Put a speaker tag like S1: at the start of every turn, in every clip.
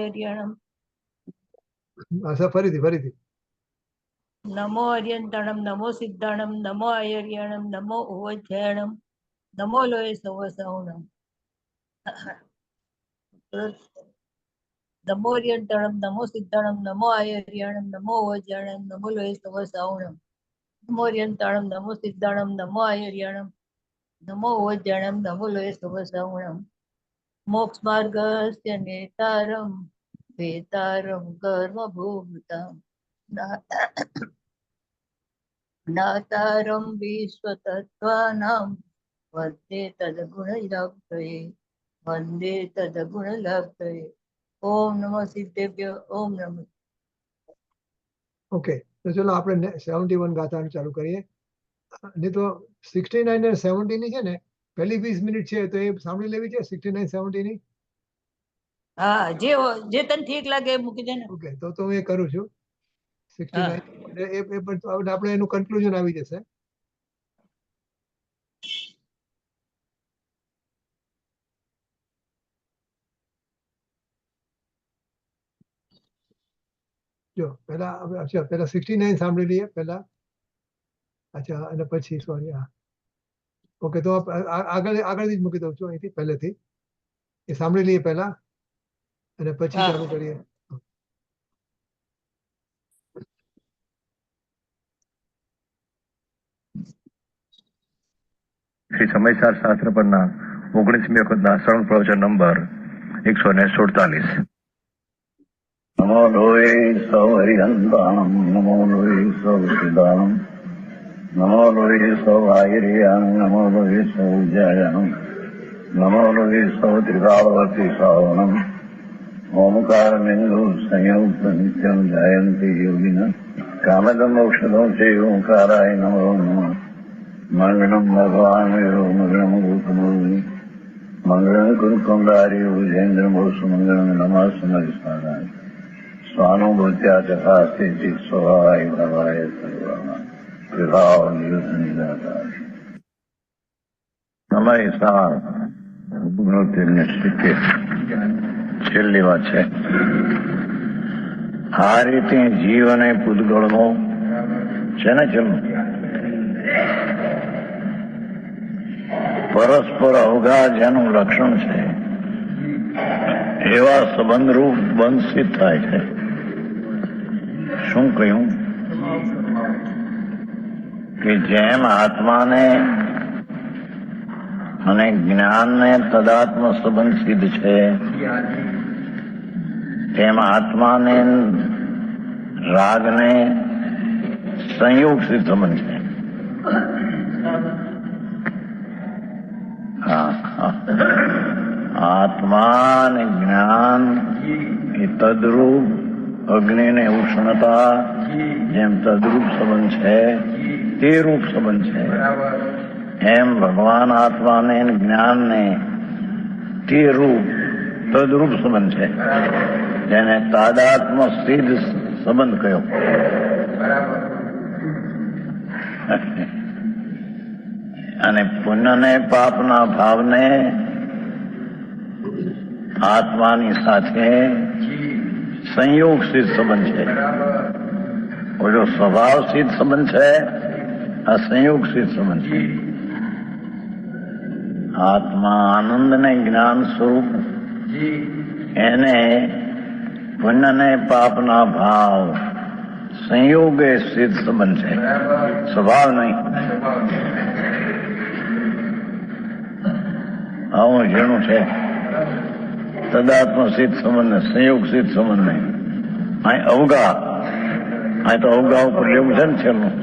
S1: આયર્યણમ.
S2: ફરીથી
S1: નમો અર્યંતણમ, નમો સિદ્ધાણમ, નમો આયર્યણમ, નમો ઓવજ્જયણમ, નમો લોય સવસવણમ. નમો અર્યંતણમ, નમો સિદ્ધાણમ, નમો આયર્યણમ, નમો ઓવજ્જયણમ, નમો લોય સવસવણમ. નમો અર્યંતણમ, નમો સિદ્ધાણમ, નમો આયર્યણમ, નમો ઓવજ્જયણમ, નમો લોય સવસવણમ. મોક્ષ માર્ગસ્ય નેતારમ વેતારમ કર્મ ભૂમતામ જ્ઞાતારમ વિશ્વતત્ત્વાનામ વંદે તદગુણલબ્ધયે, વંદે તદગુણલબ્ધયે. ઓમ નમઃ સિદ્ધેભ્ય. ઓમ નમઃ.
S2: ઓકે, તો ચલો આપણે 71 ગાથાનું ચાલુ કરીએ. નહીં તો 69 અને 70 ની છે ને, પહેલી 20 મિનિટ છે તો એ સાંભળી લેવી છે. 69 70 ની.
S1: હા, જે તને ઠીક લાગે એ મૂકી દે ને.
S2: ઓકે, તો હું એ કરું છું. 69 આપણે એનું કન્ક્લુઝન આવી જશે. જો પેલા 69 સાંભળી લઈએ પેલા. અચ્છા, અને પછી સોરી. હા, ઓકે, તો આગળથી જ મૂકી દઉં છું, અહીંથી પહેલેથી એ સાંભળી લઈએ પહેલા, અને પછી ચાલુ કરીએ.
S3: શ્રી સમયસાર શાસ્ત્ર પરના 19મી વખતના શ્રવણ પ્રવચન નંબર 147.
S4: નમો લોય સૌ હરિહંતાણમ, નમો લોય સૌ સિદ્ધાણમ, નમો લોય સૌ આયર્યાણમ, નમો લોય સૌ જયણમ, નમો લોય સૌ ત્રિકાળવતી શ્રાવણમ. ઓમકાર બિંદુ સંયુક્ત નિત્યમ જયંતી યોગિન કામદમ ઔષધો છે ઓંકારાય નમો નમઃ. મંગળમ ભગવાન મંગળમ ગોતમોહિ, મંગળમ કુરુકુંડારી ભુજેન્દ્ર બોસુ, મંગળમ નમઃ સમરિસ્વાનાય. સ્વાનુભૂત્યા ચકાસ્તિ સ્વભાવાય ભવાય સર્વમાં વિભાવ નિયુદ્ધ નિરાકાર. સમયસાર છેલ્લી વાત છે. આ રીતે જીવ અને પૂતગળનો છે ને જન્મ પરસ્પર અવગા જેનું લક્ષણ છે એવા સંબંધરૂપ બંધ સિદ્ધ થાય છે. શું કહ્યું? કે જેમ આત્માને અને જ્ઞાનને તદાત્મ સંબંધ સિદ્ધ છે, તેમ આત્માને રાગને સંયોગ સિદ્ધ સંબંધ છે. આત્મા અને જ્ઞાન એ તદરૂપ અગ્નિ ને ઉષ્ણતા જેમ તદરૂપ સંબંધ છે તે રૂપ સંબંધ છે, એમ ભગવાન આત્માને જ્ઞાનને તે રૂપ તદરૂપ સંબંધ છે, જેને તાદાત્મ સિદ્ધ સંબંધ કહ્યો. અને પુણ્ય ને પાપના ભાવને આત્માની સાથે સંયોગ સિદ્ધ સંબંધ છે. ઓલો સ્વભાવ સિદ્ધ સંબંધ છે, આ સંયોગ સિદ્ધ સંબંધ છે. આત્મા આનંદ ને જ્ઞાન સ્વરૂપ એને પુણ્ય ને પાપના ભાવ સંયોગે સિદ્ધ સંબંધ છે, સ્વભાવ નહીં. આવું ઝીણું છે. તદાત્મ સિદ્ધ સંબંધ સંયોગ સિદ્ધ સંબંધ નહીં. અહીં અવગા, અહીં તો અવગા ઉપર લેવું છે ને છેલ્લું.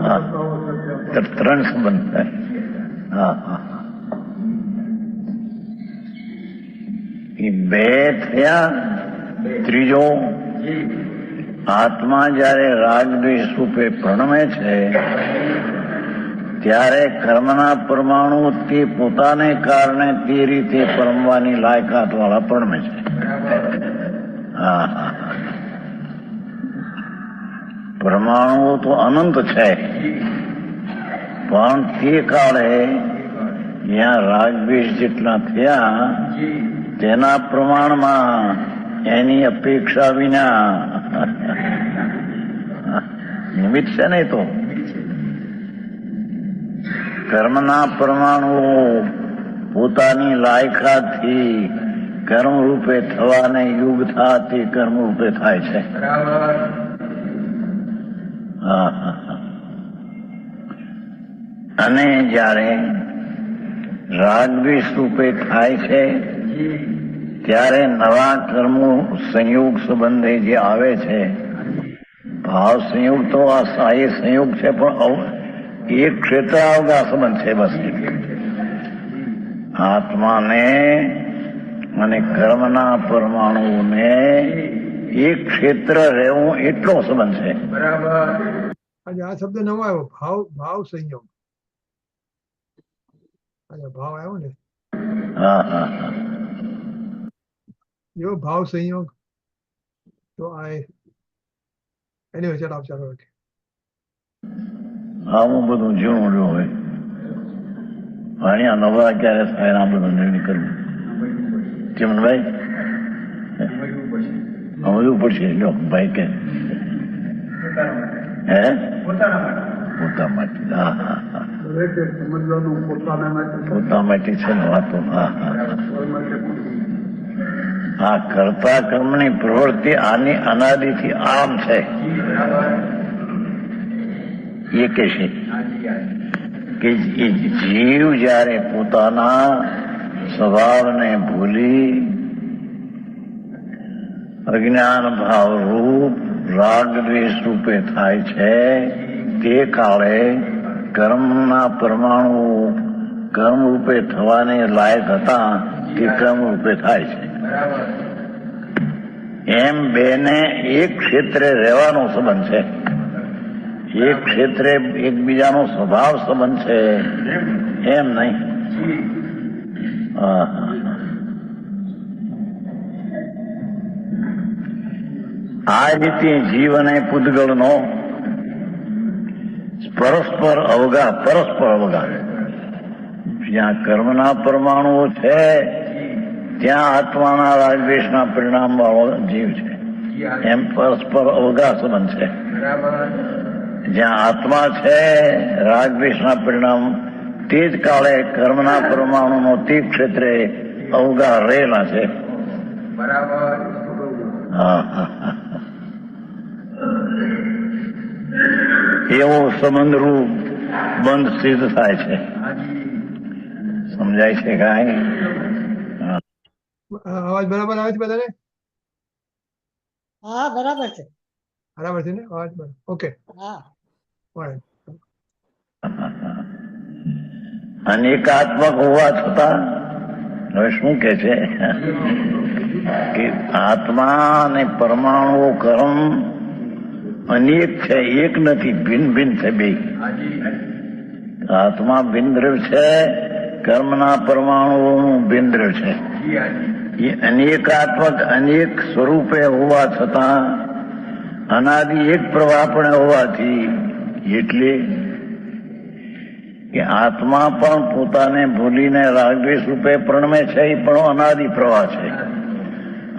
S4: હા, ત્રણ સંબંધ થાય. હા હા, એ બે થયા. ત્રીજો, આત્મા જયારે રાગ દ્વેષ રૂપે પ્રણમે છે ત્યારે કર્મના પરમાણુ તે પોતાને કારણે તે રીતે પરમવાની લાયકાત વાળા પરમે છે. હા, પરમાણુઓ તો અનંત છે, પણ તે કાળે જ્યાં રાગદ્વેષ જેટલા થયા તેના પ્રમાણમાં એની અપેક્ષા વિના નિમિત્ત છે ને તો કર્મના પરમાણુઓ પોતાની લાયકાતથી કર્મ રૂપે થવાને યુગ થવાથી કર્મ રૂપે થાય છે. અને જ્યારે રાગદ્વેષ રૂપે થાય છે ત્યારે નવા કર્મો સંયોગ સંબંધે જે આવે છે, ભાવ સંયોગ તો આ એ સંયોગ છે, પણ એક ક્ષેત્ર અવગા સંબંધ છે. બસ આત્માને અને કર્મના પરમાણુઓને એક ક્ષેત્ર રહેવું એટલો સંબંધ છે.
S2: આજે આ શબ્દ નવો આવ્યો, ભાવ સંયોગ. ભાવ આવ્યો ને, એવો ભાવ સંયોગ. તો આ એની વચ્ચે ચાલો.
S4: આવું બધું જીવન જો હોય અહીંયા નવા ક્યારે થાય આ બધું નિર્ણય કરવું. ચીમનભાઈ સમજવું પડશે. લો ભાઈ કે હે પોતા માટે. હા હા હા, પોતા માટે છે ને વાતો. હા હા, આ કરતા કર્મની પ્રવૃત્તિ આની અનાદિથી આમ છે. એ કે છે કે જીવ જ્યારે પોતાના સ્વભાવને ભૂલી અજ્ઞાન ભાવ રૂપ રાગ દ્વેષ રૂપે થાય છે, તે કાળે કર્મના પરમાણુ કર્મ રૂપે થવાને લાયક હતા તે કર્મ રૂપે થાય છે. એમ બેને એક ક્ષેત્રે રહેવાનો સંબંધ છે, એક ક્ષેત્રે એકબીજાનો સ્વભાવ સંબંધ છે, એમ નહીં. આ રીતે જીવ અને પૂતગલનો પરસ્પર અવગા જ્યાં કર્મના પરમાણુઓ છે ત્યાં આત્માના રાગદ્વેષના પરિણામ વાળો જીવ છે. એમ પરસ્પર અવગા સંબંધ છે. જ્યાં આત્મા છે રાગદ્વેષના પરિણામ, તે જ કાળે કર્મના પરમાણુનો તે ક્ષેત્રે અવગા રહેલા છે. એવો સંબંધરૂપ બંધ સિદ્ધ થાય છે. સમજાય છે કાંઈ?
S2: અવાજ બરાબર આવે છે બધાને?
S5: હા બરાબર છે.
S2: બરાબર છે ને અવાજ? ઓકે.
S5: હા,
S4: અનેકાત્મક હોવા છતાં હવે શું કે છે કે આત્મા અને પરમાણુ કર્મ અનેક છે, એક નથી, ભિન્ન ભિન્ન છે બે. આત્મા ભિન્ન દ્રવ્ય છે, કર્મના પરમાણુઓનું ભિન્ન દ્રવ્ય છે. એ અનેકાત્મક અનેક સ્વરૂપે હોવા છતાં અનાદિ એક પ્રવાહ પણ હોવાથી, એટલે કે આત્મા પણ પોતાને ભૂલીને રાગદ્વેષ રૂપે પ્રણમે છે, એ પણ અનાદિ પ્રવાહ છે.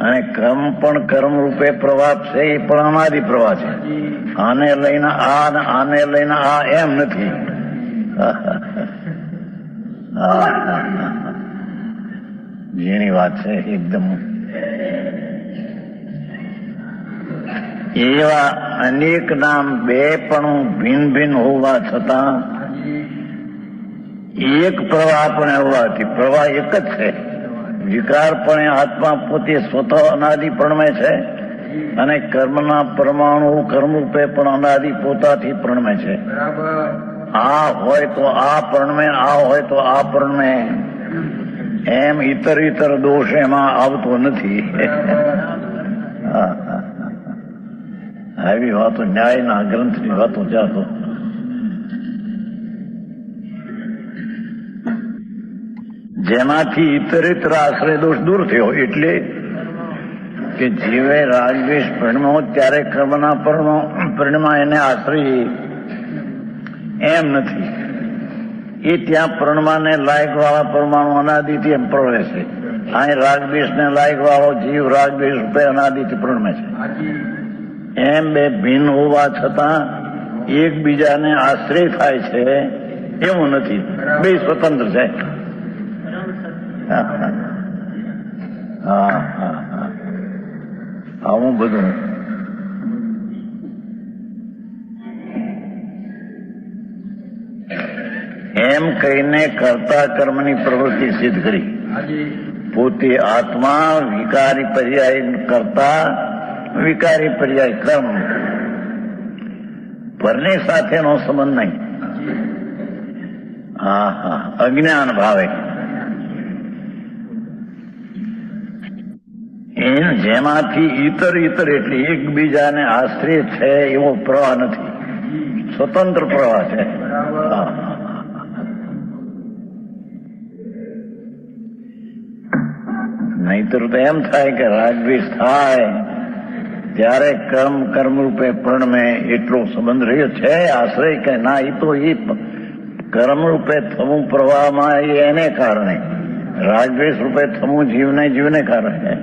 S4: અને કર્મ પણ કર્મ રૂપે પ્રવાહ છે, એ પણ અનાદિ પ્રવાહ છે. આને લઈને આ અને આને લઈને આ એમ નથી. જેની વાત છે એકદમ. એવા અનેક નામ બે પણ ભિન્ન ભિન્ન હોવા છતાં એક પ્રવાહ પણ હોવાથી પ્રવાહ એક જ છે. વિકારપણે આત્મા પોતે સ્વતઃ અનાદિ પ્રણમે છે અને કર્મના પરમાણુ કર્મરૂપે પણ અનાદિ પોતાથી પ્રણમે છે. આ હોય તો આ પ્રણમે, આ હોય તો આ પ્રણમે, એમ ઇતર દોષ એમાં આવતો નથી. આવી વાતો ન્યાયના ગ્રંથની વાતો જાતો. જેમાંથી ઇતરેતર આશ્રય દોષ દૂર થયો. એટલે કે જીવે રાગદ્વેષ પરિણમ્યો ત્યારે કર્મના પરિણમાં એને આશ્રય એમ નથી. એ ત્યાં પરમાને લાયક વાળા પરમાણુ અનાદિથી એમ પ્રવે છે. અહીં રાગદ્વેષ ને લાયક વાળો જીવ રાગદ્વેષ રૂપે અનાદિથી પ્રણમે છે. એમ બે ભિન્ન હોવા છતાં એકબીજાને આશ્રય થાય છે એવું નથી, બે સ્વતંત્ર છે. આવું બધું એમ કહીને કર્તા કર્મની પ્રવૃત્તિ સિદ્ધ કરી. પોતે આત્મા વિકારી પર્યાય કરતા, વિકારી પર્યાય કર્મ, પરની સાથેનો સંબંધ નહીં. અજ્ઞાન ભાવે જેમાંથી ઈતર એટલે એકબીજાને આશ્રય છે એવો પ્રવાહ નથી, સ્વતંત્ર પ્રવાહ છે. નહીતર તો એમ થાય કે રાગદ્વેષ થાય ત્યારે કર્મ રૂપે પ્રણમે એટલો સંબંધ રહ્યો છે આશ્રય કે ના, એ તો એ કર્મ રૂપે થવું પ્રવાહમાં એને કારણે, રાગદ્વેષ રૂપે થવું જીવને કારણે.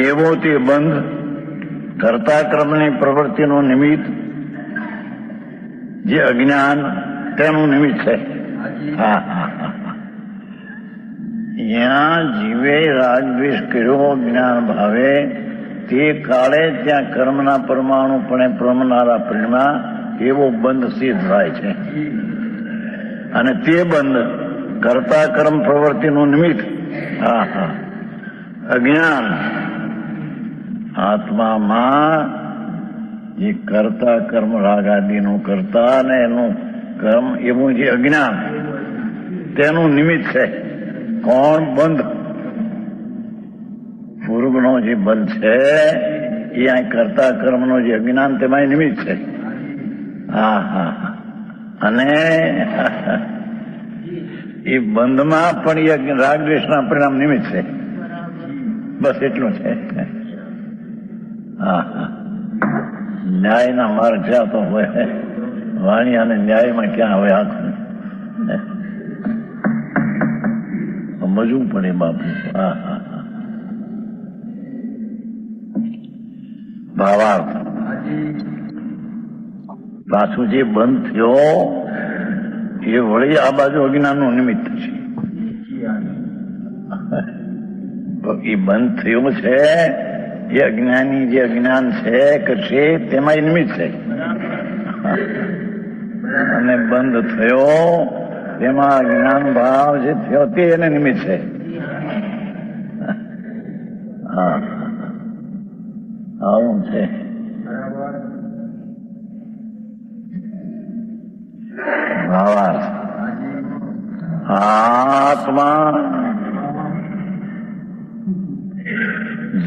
S4: એવો તે બંધ કર્તા કર્મની પ્રવૃત્તિનું નિમિત્ત જે અજ્ઞાન તેનું નિમિત્ત છે. ત્યાં જીવે રાગદ્વેષ કર્યો જ્ઞાન ભાવે તે કાળે ત્યાં કર્મના પરમાણુપણે પ્રમનારા પ્રેરણા એવો બંધ સિદ્ધ થાય છે. અને તે બંધ કર્તા કર્મ પ્રવૃત્તિનું નિમિત્ત અજ્ઞાન આત્મામાં જે કર્તા કર્મ રાગાદિનું કરતા ને એનું કર્મ એવું જે અજ્ઞાન તેનું નિમિત્ત છે. કોણ? બંધ. પૂર્વનો જે બંધ છે એ અહીં કર્તા કર્મનો જે અજ્ઞાન તેમાં નિમિત્ત છે. અને એ બંધમાં પણ એ રાગદ્વેષના પરિણામ નિમિત્ત છે. બસ એટલું છે. ન્યાયના માર્ગ જ્યાં તો હોય વાણી અને ન્યાયમાં ક્યાં હોય આખું સમજવું પડે બાપુ. ભાવાર્થ પાછું જે બંધ થયો એ વળી આ બાજુ અજ્ઞાનનું નિમિત્ત છે. એ બંધ થયું છે એ અજ્ઞાની જે અજ્ઞાન છે કરશે તેમાં નિમિત્ત છે. અને બંધ થયો તેમાં જ્ઞાન ભાવ જે થયો તે એને નિમિત્ત છે. આવું છે. ભાવાર્થ આત્મા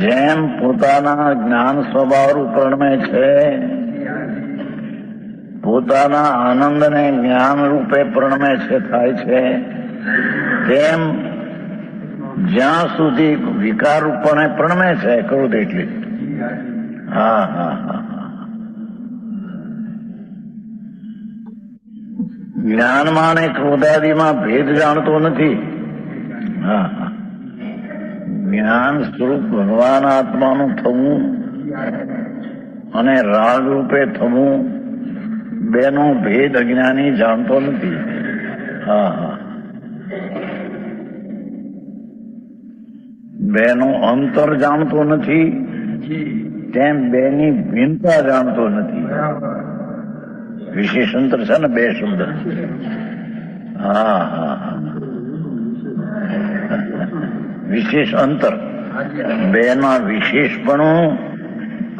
S4: જેમ પોતાના જ્ઞાન સ્વભાવરૂપ પ્રણમે છે, પોતાના આનંદને જ્ઞાન રૂપે પ્રણમે છે થાય છે, તેમ જ્યાં સુધી વિકાર રૂપે પ્રણમે છે ક્રોધ એટલી. જ્ઞાનમાં ને ક્રોધાદિમાં ભેદ જાણતો નથી. જ્ઞાન સ્વરૂપ ભગવાન આત્માનું થવું અને રાગ રૂપે થવું બેનો ભેદ અજ્ઞાની જાણતો નથી. બેનું અંતર જાણતો નથી, તેમ બેની ભિન્નતા જાણતો નથી. વિશેષ અંતર છે ને બે શબ્દ. વિશેષ અંતર, બેના વિશેષપણું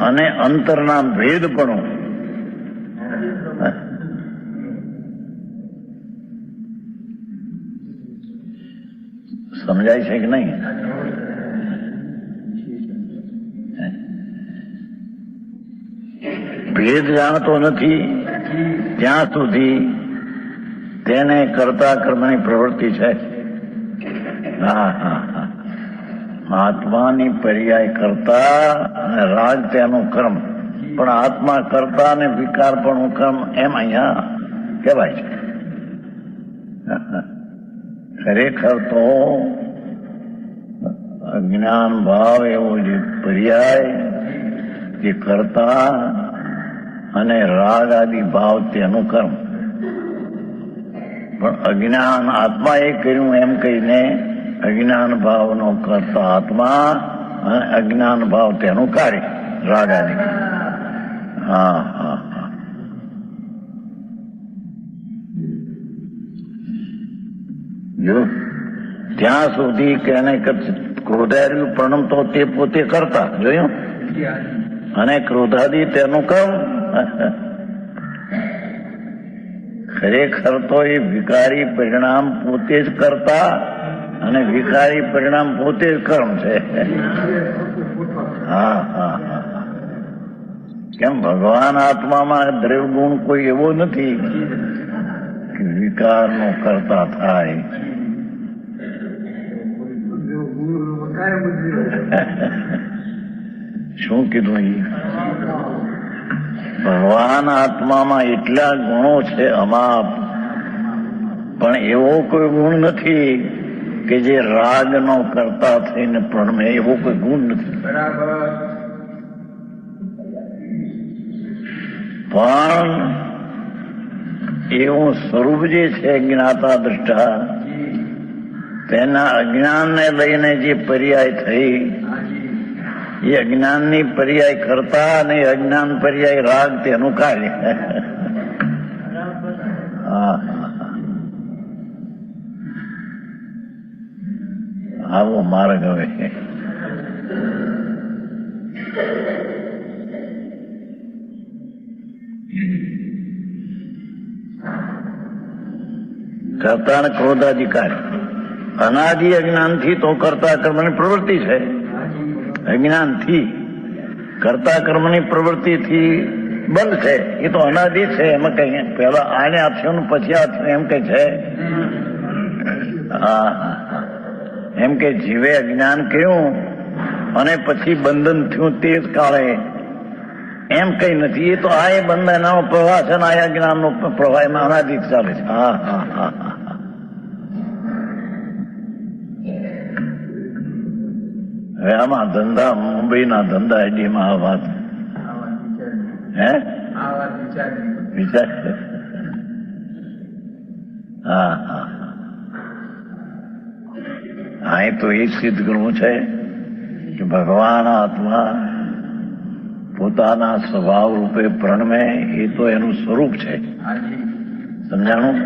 S4: અને અંતરના ભેદપણું. સમજાય છે કે નહીં? ભેદ જાણતો નથી ત્યાં સુધી તેને કર્તા કર્મની પ્રવૃત્તિ છે. આત્માની પર્યાય કરતા અને રાગ તેનું કર્મ, પણ આત્મા કરતા અને વિકાર પણ કર્મ એમ અહીંયા કહેવાય છે. ખરેખર તો અજ્ઞાન ભાવ એવો જે પર્યાય જે કરતા અને રાગ આદિ ભાવ તેનું કર્મ. પણ અજ્ઞાન આત્માએ કર્યું એમ કહીને અજ્ઞાન ભાવનો કરતા આત્મા અને અજ્ઞાન ભાવ તેનું કાર્ય રાગ આદિ. હા હા હા. જો ત્યાં સુધી કે એને ક્રોધાર્યું પ્રણમતો તે પોતે કરતા જોયું, અને ક્રોધાદી તેનું કર્મ. ખરેખર તો એ વિકારી પરિણામ પોતે જ કરતા અને વિકારી પરિણામ પોતે જ કર્મ છે. હા હા હા. કેમ ભગવાન આત્મામાં દ્રવ્ય ગુણ કોઈ એવો નથી કે વિકારનો કરતા થાય. શું કીધું? ભગવાન આત્મામાં એટલા ગુણો છે અમાપ, પણ એવો કોઈ ગુણ નથી કે જે રાગનો કરતા થઈને પ્રણમે. એવો કોઈ ગુણ નથી. પણ એવું સ્વરૂપ જે છે જ્ઞાતા દ્રષ્ટા, તેના અજ્ઞાનને લઈને જે પર્યાય થઈ એ અજ્ઞાનની પર્યાય કરતા અને અજ્ઞાન પર્યાય રાગ તેનું કાર્ય. આવો માર્ગ હવે કરતા અને ક્રોધાધિકાર અનાદિ અજ્ઞાનથી તો કરતા કર્મની પ્રવૃત્તિ છે. અજ્ઞાનથી કરતા કર્મની પ્રવૃત્તિથી બંધ છે. એ તો અનાદિ છે. એમાં કઈ પેલા આને આપ્યું પછી આપ્યું એમ કઈ છે? હા, એમ કે જીવે અજ્ઞાન કર્યું અને પછી બંધન થયું તે જ કાળે એમ કઈ નથી. એ તો આ બંધનનો પ્રવાહ છે ને આ જ્ઞાનનો પ્રવાહ એમાં અનાદિ ચાલે છે. હા હા હા. હવે આમાં ધંધા, મુંબઈના ધંધા આઈડીમાં આ વાત વિચાર. હા હા. અહીં તો એ સિદ્ધ કરવું છે કે ભગવાન આત્મા પોતાના સ્વભાવ રૂપે પ્રણમે. એ તો એનું સ્વરૂપ છે, સમજાણું?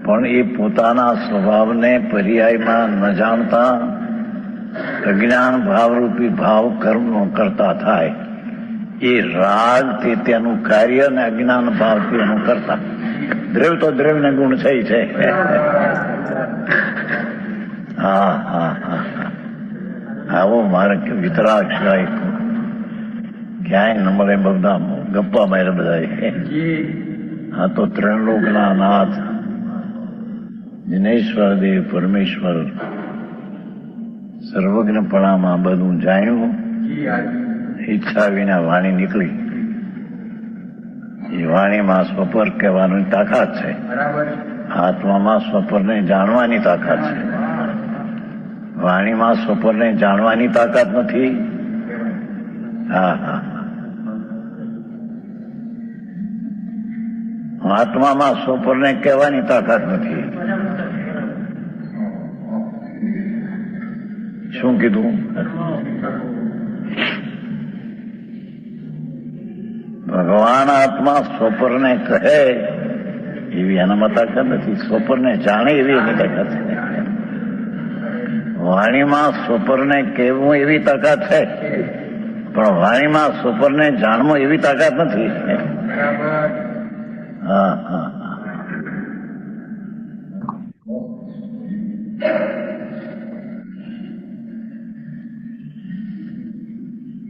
S4: પણ એ પોતાના સ્વભાવને પર્યાયમાં ન જાણતા અજ્ઞાન ભાવરૂપી ભાવ કર્મનો કરતા થાય. એ રાગ તે તેનું કાર્ય અને અજ્ઞાન ભાવ તેનું કરતા. દ્રવ્ય તો દ્રવ્યને ગુણ છે. હા હા હા. આવો માર્ગ વિતરાગ સિવાય ક્યાંય ન મળે. બધા ગપ્પા મારે બધા. આ તો ત્રણલોકના નાથ દિનેશ્વર દેવ પરમેશ્વર સર્વજ્ઞપણામાં બધું જાણ્યું. ઈચ્છા વિના વાણી નીકળી. એ વાણીમાં સ્વપર કહેવાની તાકાત છે. આત્મામાં સ્વપરને જાણવાની તાકાત છે. વાણીમાં સ્વપરને જાણવાની તાકાત નથી. હા હા. આત્મામાં સ્વપરને કહેવાની તાકાત નથી. શું કીધું? ભગવાન આત્મા સ્વપરને કહે એવી એનામાં તાકાત નથી. સ્વપરને જાણે એવી એની તાકાત છે. વાણીમાં સ્વપરને કહેવું એવી તાકાત છે, પણ વાણીમાં સ્વપરને જાણવું એવી તાકાત નથી. હા હા.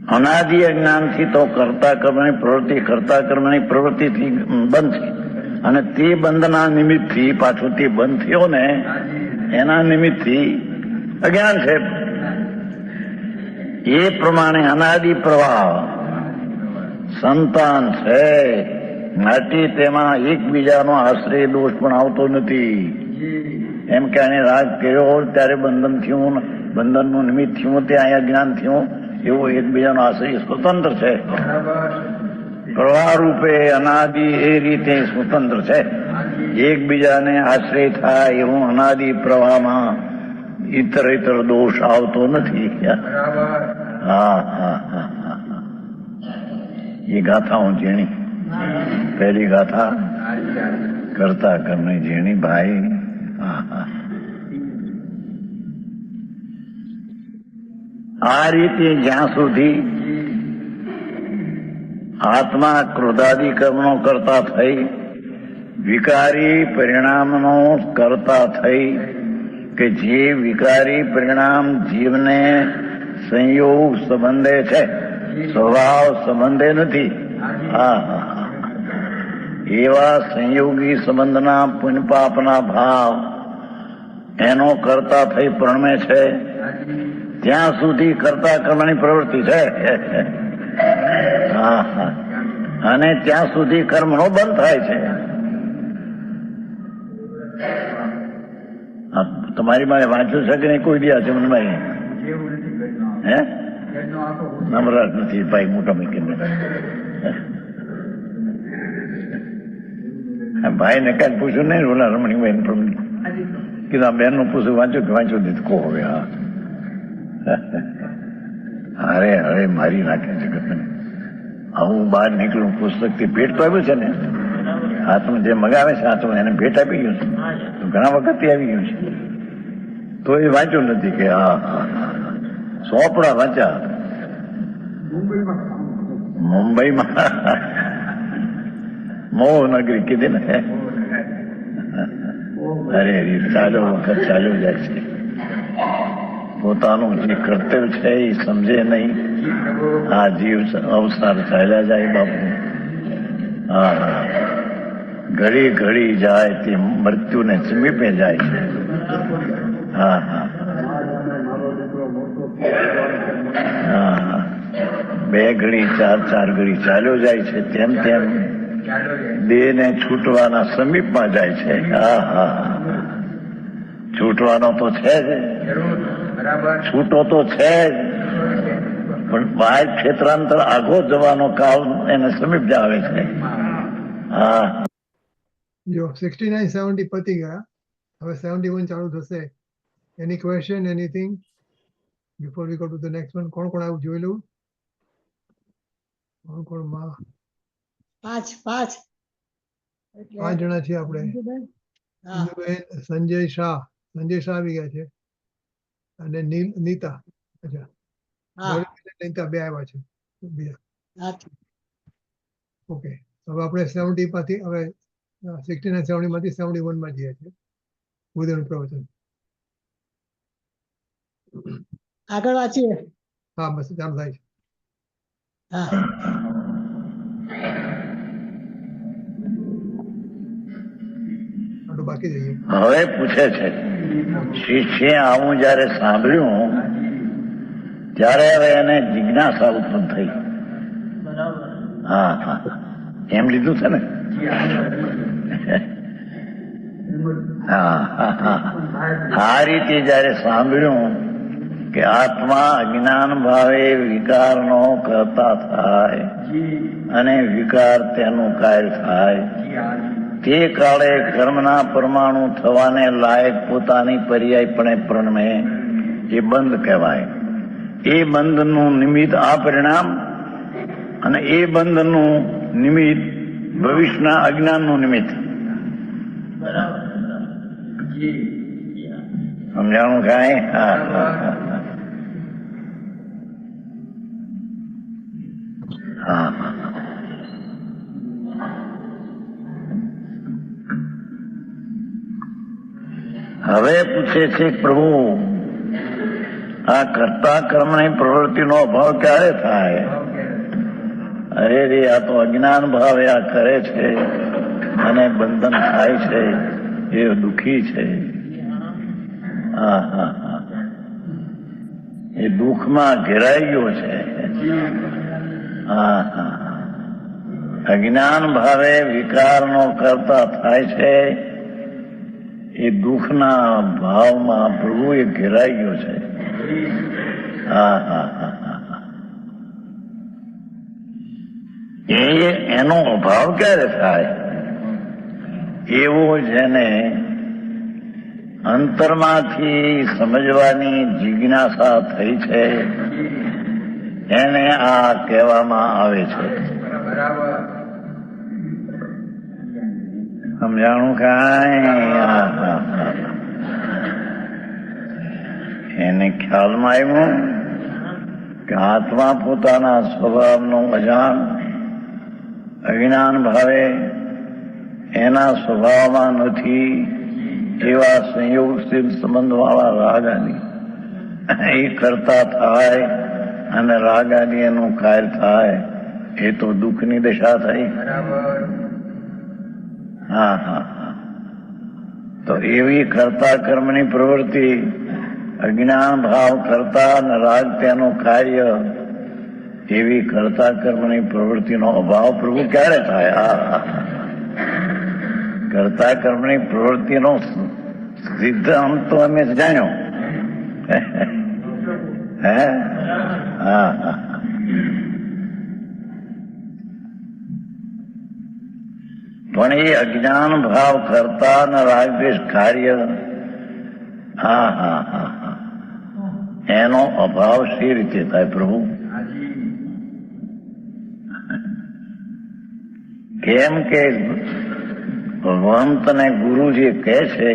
S4: અનાદિ અજ્ઞાનથી તો કરતા કર્મની પ્રવૃત્તિ કરતા કર્મની પ્રવૃત્તિથી બંધ છે. અને તે બંધના નિમિત્તથી પાછું તે બંધ થયો ને એના નિમિત્તથી અજ્ઞાન છે. એ પ્રમાણે અનાદિ પ્રવાહ સંતાન છે, માટે તેમાં એકબીજાનો આશ્રય દોષ પણ આવતો નથી. એમ કે આને રાગ કર્યો ત્યારે બંધન થયું, બંધનનું નિમિત્ત થયું, તે અહીંયા જ્ઞાન થયું, એવો એકબીજાનો આશ્રય સ્વતંત્ર છે. પ્રવાહ રૂપે અનાદિ એ રીતે સ્વતંત્ર છે. એકબીજાને આશ્રય થાય એવું અનાદિ પ્રવાહમાં ઇતર દોષ આવતો નથી. હા હા હા હા. એ ગાથાઓ ઝીણી, પહેલી ગાથા કરતા કરને ઝીણી ભાઈ. હા હા. આ રીતે જ્યાં સુધી આત્મા ક્રોધાદિ કર્મનો કરતા થઈ, વિકારી પરિણામનો કરતા થઈ, કે જે વિકારી પરિણામ જીવને સંયોગ સંબંધે છે, સ્વભાવ સંબંધે નથી. એવા સંયોગી સંબંધના પુણ્ય પાપના ભાવ એનો કરતા થઈ પ્રણમે છે, ત્યાં સુધી કરતા કર્મની પ્રવૃત્તિ છે. અને ત્યાં સુધી કર્મનો બંધ થાય છે. તમારી મારે વાંચ્યું છે કે નહીં કોઈ દી છે? મને ભાઈ હે નમ્રાટ નથી ભાઈ, મોટા મૂકીને ભાઈ ને કઈ પૂછ્યું નહીં. ઓલા રમણીભાઈ કીધું આ બેન નું પૂછ્યું, વાંચ્યું કે વાંચ્યું દીધું કહો હવે. હા અરે અરે મારી નાખે જગત ને. હું બહાર નીકળું પુસ્તક થી ભેટ તો આવ્યું છે ને, હાથમાં જે મગાવે છે હાથમાં એને ભેટ આપી ગયું છે, તો ઘણા વખત આવી ગયું છે, તો એ વાંચ્યું નથી કે હા સોપડા વાંચ્યા મુંબઈમાં મોહનગરી કીધી ને. અરે ચાલો વખત ચાલ્યો જાય છે. પોતાનું જે કર્તવ્ય છે એ સમજે નહીં. આ જીવ અવસર ચાલ્યા જાય બાપુ. હા હા. ઘડી ઘડી જાય તે મૃત્યુને સમીપે જાય છે. હા હા હા. બે ઘડી ચાર ઘડી ચાલ્યો જાય છે, તેમ તેમ દેહને છૂટવાના સમીપમાં જાય છે. હા હા. છૂટવાનો તો છે જ, છૂટો તો છે જ, પણ બહાર ક્ષેત્રાંતર આઘો જવાનો કાળ એને સમીપ જ આવે છે. હા.
S2: જો 69-70 પતી ગયા, હવે 71 ચાલુ થશે. Any question, anything before we go to the next one? કોણ કોણ આવું જોઈ લઉં? કોણ કોણ માં?
S5: 5
S2: જણા છીએ આપણે. ઇન્દુબેન, સંજય શાહ આવી ગયા છે, અને નીતા. અચ્છા, નીતા બે આવ્યા છે. ઓકે, હવે આપણે 70 માંથી હવે 69-70 માંથી 71 માં જઈએ છીએ. ઉદયનું પ્રવચન.
S5: આગળ વાંચીએ.
S2: હા બસ કામ થાય છે.
S5: હા.
S2: બાકી જઈએ.
S4: હવે પૂછે છે, શિષ્ય આવું જયારે સાંભળ્યું ત્યારે હવે એને જિજ્ઞાસા ઉત્પન્ન થઈ. હા હા, એમ લીધું છે ને? હા હા હા. આ રીતે જયારે સાંભળ્યું કે આત્મા અજ્ઞાન ભાવે વિકારનો કરતા થાય અને વિકાર તેનું કાર્ય થાય, તે કાળે કર્મના પરમાણુ થવાને લાયક પોતાની પર્યાયપણે પ્રણમે, એ બંધ કહેવાય. એ બંધનું નિમિત્ત આ પરિણામ, અને એ બંધનું નિમિત્ત ભવિષ્યના અજ્ઞાનનું નિમિત્ત. સમજાણું કાંઈ? હા હા હા હા. હવે પૂછે છે પ્રભુ, આ કરતા કર્મની પ્રવૃત્તિનો અભાવ ક્યારે થાય? અરે રે, આ તો અજ્ઞાન ભાવે આ કરે છે અને બંધન થાય છે, એ દુઃખી છે. હા હા હા. એ દુઃખમાં ઘેરાઈ ગયો છે. હા હા. અજ્ઞાન ભાવે વિકારનો કરતા થાય છે એ દુઃખના ભાવમાં પ્રભુ એ ઘેરાઈ ગયો છે. હા હા હા હા. એનો અભાવ ક્યારે થાય? એવો જેને અંતરમાંથી સમજવાની જિજ્ઞાસા થઈ છે એને આ કહેવામાં આવે છે. સમજાણું કાંઈ? એને ખ્યાલમાં આવ્યું કે આત્મા પોતાના સ્વભાવનો અજાણ અજ્ઞાન ભાવે એના સ્વભાવમાં નથી એવા સંયોગશીલ સંબંધવાળા રાગાની એ કરતા થાય અને રાગાની એનું કાર્ય થાય એ તો દુઃખની દશા થઈ. હા હા હા. તો એવી કરતા કર્મની પ્રવૃત્તિ અજ્ઞાન ભાવ કરતા અને રાગ તેનું કાર્ય એવી કરતા કર્મની પ્રવૃત્તિનો અભાવ પ્રભુ ક્યારે થાય? આ કરતા કર્મની પ્રવૃત્તિનો સિદ્ધાંત તો અમે જાણ્યો. હે? હા હા. પણ એ અજ્ઞાન ભાવ કરતા અને રાગદ્વેષ કાર્ય હા હા હા હા એનો અભાવ શી રીતે થાય પ્રભુ? કેમ કે ભગવંત ને ગુરુ જે કહે છે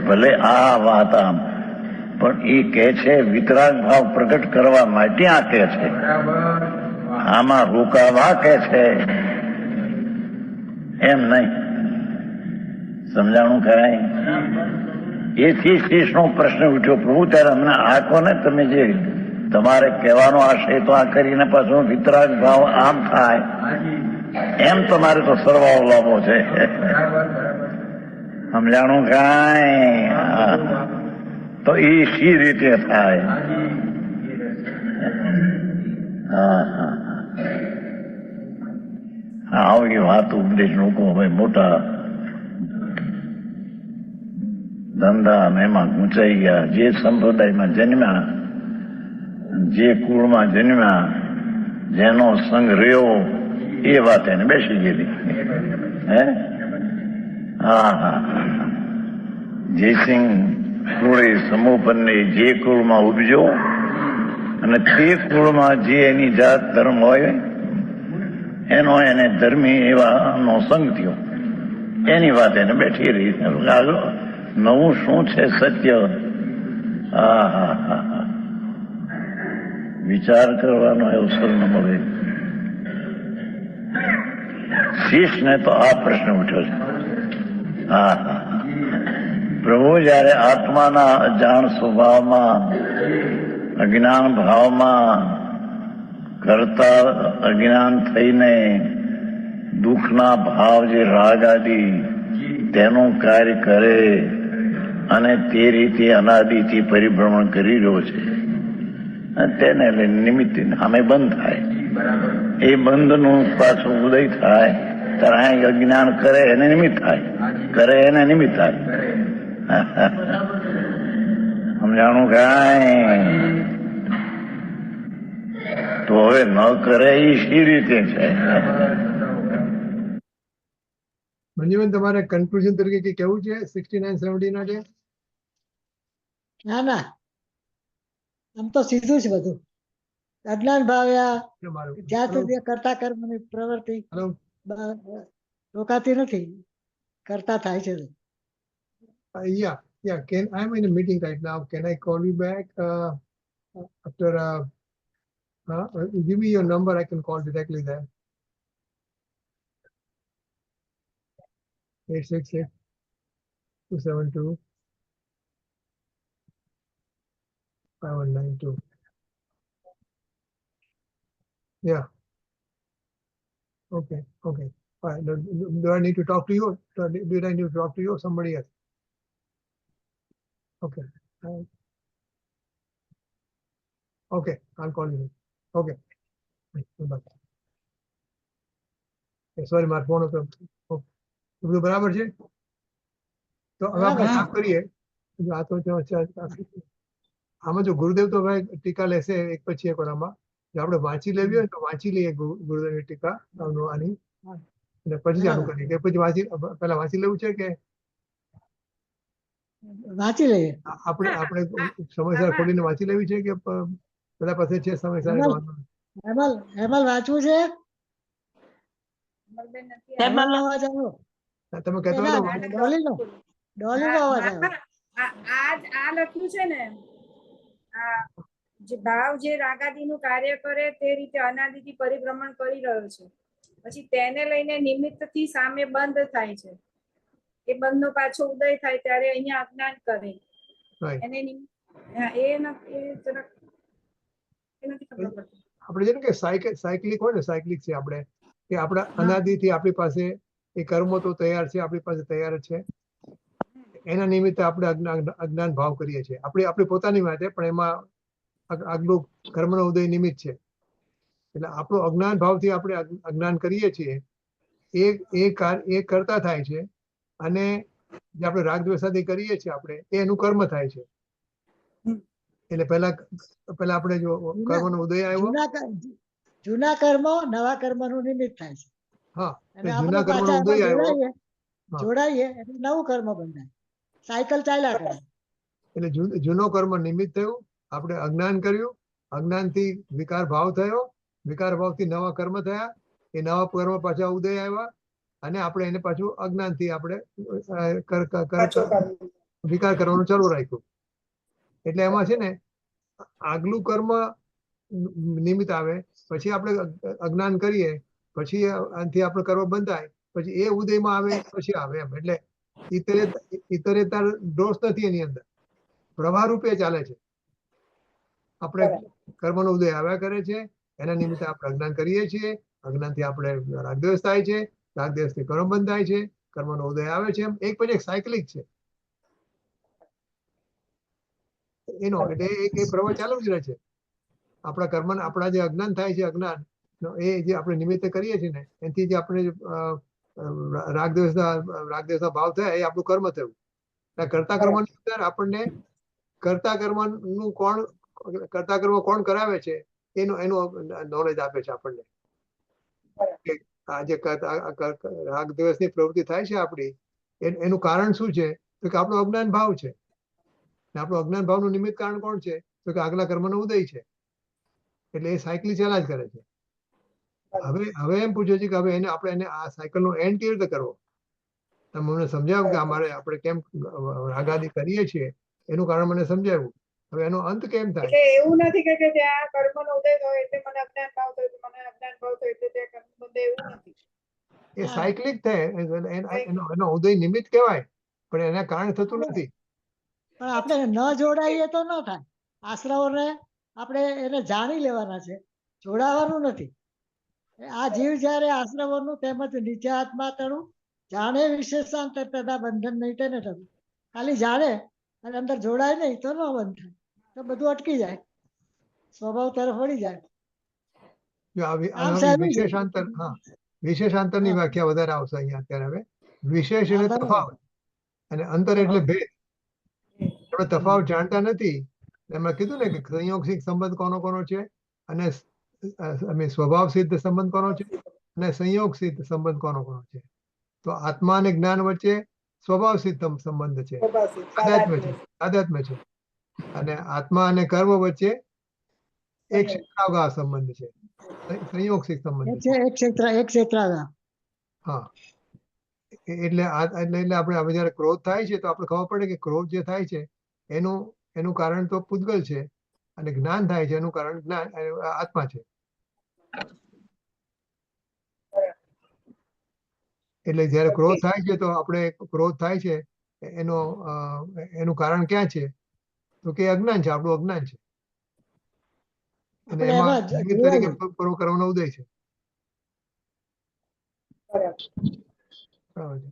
S4: ભલે આ વાત આમ પણ એ કહે છે વિતરાગ ભાવ પ્રગટ કરવા માટે આ કહે છે. આમાં રોકાવા કહે છે એમ નહીં. સમજાણું કરાય? એથી શીશનો પ્રશ્ન ઉઠ્યો પ્રભુ ત્યારે અમને આંખો ને તમે જે તમારે કહેવાનો આશય તો આ કરીને પાછો વિતરાગ ભાવ આમ થાય એમ તમારે તો સરવાળો લાવવો છે. સમજાણું કાંઈ? તો એ શી રીતે થાય? હા હા હા. આવી વાત ઉપદેશ લોકો હવે મોટા ધંધા અને એમાં ગૂંચાઈ ગયા. જે સંપ્રદાયમાં જન્મ્યા, જે કુળમાં જન્મ્યા, જેનો સંગ રહ્યો એ વાત એને બેસી ગયેલી. હે? હા હા. જયસિંહ કુળે સમૂહપન્ને જે કુળમાં ઉપજો અને તે કુળમાં જે એની જાત ધર્મ હોય એનો એને ધર્મી એવાનો સંગ થયો એની વાત એને બેઠી રહી. નવું શું છે સત્ય? હા હા હા હા. વિચાર કરવાનો અવસર ન મળે. શિષ્યને તો આ પ્રશ્ન ઉઠ્યો છે. હા હા. પ્રભુ જયારે આત્માના અજાણ સ્વભાવમાં અજ્ઞાન ભાવમાં કરતા અજ્ઞાન થઈને દુઃખના ભાવ જે રાગ આદિ તેનું કાર્ય કરે અને તે રીતે અનાદિથી પરિભ્રમણ કરી રહ્યો છે તેને નિમિત્ત સામે બંધ થાય. એ બંધનું પાછું ઉદય થાય ત્યારે અજ્ઞાન કરે એને નિમિત્ત થાય, કરે એને નિમિત્ત થાય. સમજાણું કાંઈ? તો હવે ન કરે એ શી રીતે છે?
S2: મંજુબેન તમારે કન્ક્લુઝન તરીકે કંઈ કેવું છે 69-70 ના?
S5: ના ના, આમ તો સીધું જ બધું. અજ્ઞાન ભાવ્યા જ્યાં સુધી કરતા કર્મની પ્રવૃત્તિ રોકાતી નથી, કરતા થાય છે.
S2: Yeah. I'm in a meeting right now. Can I call you back after? Give me your number. I can call directly there. 866-272-5192. Yeah. Okay. Fine. Do I need to talk to you? Did I need to talk to you or somebody else? Okay. Okay. I'll call you. Okay. Bye. Sorry મારો phone હતો. Okay. બધું બરાબર છે? તો હવે આપણે
S5: બરાબર.
S2: કામ કરીએ. જો આ તો આમાં જો ગુરુદેવ તો ભાઈ ટીકા લેશે એક પછી એક આમાં. જો આપણે વાંચી લેવી હોય તો વાંચી લઈએ ગુરુદેવની ટીકા આની, અને પછી ચાલુ કરીએ. કે પછી પેલા વાંચી લેવું છે કે
S5: વાંચી લઈએ.
S2: આપણે સમયસર ખોલીને વાંચી લેવી છે કે બધા પાસે છે સમયસર?
S5: હેમલ હેમલ વાંચવું છે? હેમલનો અવાજ આવ્યો.
S2: તમે કહેતો
S5: ના,
S2: હતો
S5: ડોલીનો અવાજ આવ્યો.
S6: આ લખ્યું છે ને, આ જે ભાવ જે રાગાદીનું કાર્ય કરે તે રીતે અનાદિથી પરિભ્રમણ કરી રહ્યો છે, પછી તેને લઈને નિમિત્તથી સામે બંધ થાય છે. એ બંધનો પાછો ઉદય થાય ત્યારે અહીંયા અજ્ઞાન કરે.
S2: Right.
S6: એને એ જરાક એ નથી ખબર પડતી.
S2: આપણે જેને કે સાયકલિક હોય ને, સાયકલિક છે આપણે કે આપણા અનાદિથી આપણી પાસે એ કર્મો તો તૈયાર છે, આપણી પાસે તૈયાર જ છે. એના નિમિત્તે આપણે અજ્ઞાન ભાવ કરીએ છીએ. આપણી પોતાની વાત છે, પણ એમાં આગલું કર્મનો ઉદય નિમિત્ત છે. એટલે આપણું અજ્ઞાન ભાવથી આપણે અજ્ઞાન કરીએ છીએ એ કરતા થાય છે, અને જે આપણે રાગ દ્વેષાથી કરીએ છીએ આપણે એનું કર્મ થાય છે. એટલે પેલા આપણે જો કર્મનો ઉદય આવ્યો,
S5: જૂના કર્મો નવા કર્મનું નિમિત્ત થાય છે.
S2: હા,
S5: અને
S2: જૂના
S5: આપણે
S2: કર્મનો
S5: પાછા
S2: ઉદય
S5: એમાં
S2: આવ્યો,
S5: જોડાઈએ એટલે નવું કર્મ બંધાય, સાયકલ ચાલ્યા કરે.
S2: એટલે જૂનો કર્મ નિમિત્ત થયું, આપણે અજ્ઞાન કર્યું, અજ્ઞાનથી વિકાર ભાવ થયો, વિકાર ભાવથી નવા કર્મ થયા, એ નવા કર્મ પાછા ઉદય આવ્યા, અને આપણે એને પાછું અજ્ઞાનથી આપણે વિકાર કરવાનું ચાલુ રાખ્યું. એટલે એમાં છે ને આગલું કર્મ નિમિત્ત આવે, પછી આપણે અજ્ઞાન કરીએ, પછી આનાથી આપણે કર્મ બંધાય, પછી એ ઉદયમાં આવે પછી આવે એમ. એટલે ઇતરેતર દોષ નથી એની અંદર, પ્રવાહ રૂપે ચાલે છે. આપણે કર્મનો ઉદય આવ્યા કરે છે, એના નિમિત્તે આપણે અજ્ઞાન કરીએ છીએ, અજ્ઞાનથી આપણે રાગદ્વેષ થાય છે, રાગદ્વેષથી કર્મ બંધાય છે, કર્મનો ઉદય આવે છે. એમ એક પછી એક સાયકલિક છે એનો. એટલે એ પ્રવાહ ચાલુ જ રહે છે. આપણા કર્મ, આપણા જે અજ્ઞાન થાય છે, અજ્ઞાન એ જે આપણે નિમિત્તે કરીએ છીએ ને, એનાથી જે આપણે રાગદ્વેષના ભાવ થયા એ આપણું કર્મ થયું. કરતા કર્મની અંદર આપણને કરતા કર્મ કોણ કરાવે છે એનું નોલેજ આપે છે આપણને. આ જે રાગદ્વેષની પ્રવૃત્તિ થાય છે આપણી, એનું કારણ શું છે? તો કે આપણો અજ્ઞાન ભાવ છે. આપણું અજ્ઞાન ભાવનું નિમિત્ત કારણ કોણ છે? તો કે આગલા કર્મનો ઉદય છે. એટલે એ સાયકલ ચાલ્યા જ કરે છે. હવે એમ પૂછે છે કે હવે આપણે આ સાયકલનો એન્ડ કેવી રીતે કરવો? તમે મને સમજાવ્યું કે આપણે કેમ રાગાદી કરીએ છીએ એનું કારણ મને સમજાવ્યું. હવે એનો અંત કેમ થાય?
S6: એટલે એવું નથી કે ત્યાં કર્મનો ઉદય થયો એટલે મને અજ્ઞાન ભાવ થયો, મને અજ્ઞાન ભાવ થયો એટલે ત્યાં કર્મ બંધાય, એવું નથી.
S2: એ સાયકલિક થાય, એનો ઉદય નિમિત્ત કહેવાય, પણ એના કારણ થતું નથી.
S5: પણ આપણે ન જોડાઈએ તો ન થાય. આશ્રવોને આપણે એને જાણી લેવાના છે, જોડાવાનું નથી. આ જીવ જ્યારે આશ્રવોનું તેમજ નીચે આત્મા તણું જાણે વિશેષાંતર તથા બંધન નહીં તેને થતું. ખાલી જાણે અને અંદર જોડાય નહીં તો ન બંધ થાય, તો બધું અટકી જાય, સ્વભાવ તરફ વળી જાય.
S2: વિશેષાંતર, હા, વિશેષાંતરની વ્યાખ્યા વધારે આવશે અહીંયા અત્યારે. હવે વિશેષ એટલે તફાવત અને અંતર એટલે ભેદ. આપણે તફાવત જાણતા નથી. એમાં કીધું ને કે સંયોગસિક સંબંધ કોનો છે, અને સ્વભાવ સિદ્ધ સંબંધ કોનો છે, અને સંયોગ સિદ્ધ સંબંધ કોનો છે. તો આત્મા અને જ્ઞાન વચ્ચે સ્વભાવ સિદ્ધ સંબંધ છે, આધ્યાત્મ છે. અને આત્મા અને કર્મ વચ્ચે એક ક્ષેત્રાવગાહ સંબંધ છે, સંયોગસિક સંબંધ છે.
S5: એક ક્ષેત્રાવગાહ.
S2: હા, એટલે આપણે હવે જયારે ક્રોધ થાય છે તો આપણે ખબર પડે કે ક્રોધ જે થાય છે એનું કારણ તો પૂતગલ છે, અને જ્ઞાન થાય છે એનું કારણ આત્મા છે. એટલે જયારે ક્રોધ થાય છે તો આપણે ક્રોધ થાય છે એનું કારણ ક્યાં છે? તો કે અજ્ઞાન છે, આપણું અજ્ઞાન છે. અને એમાં નિમિત્ત તરીકે પૂર્વ કર્મનો ઉદય છે.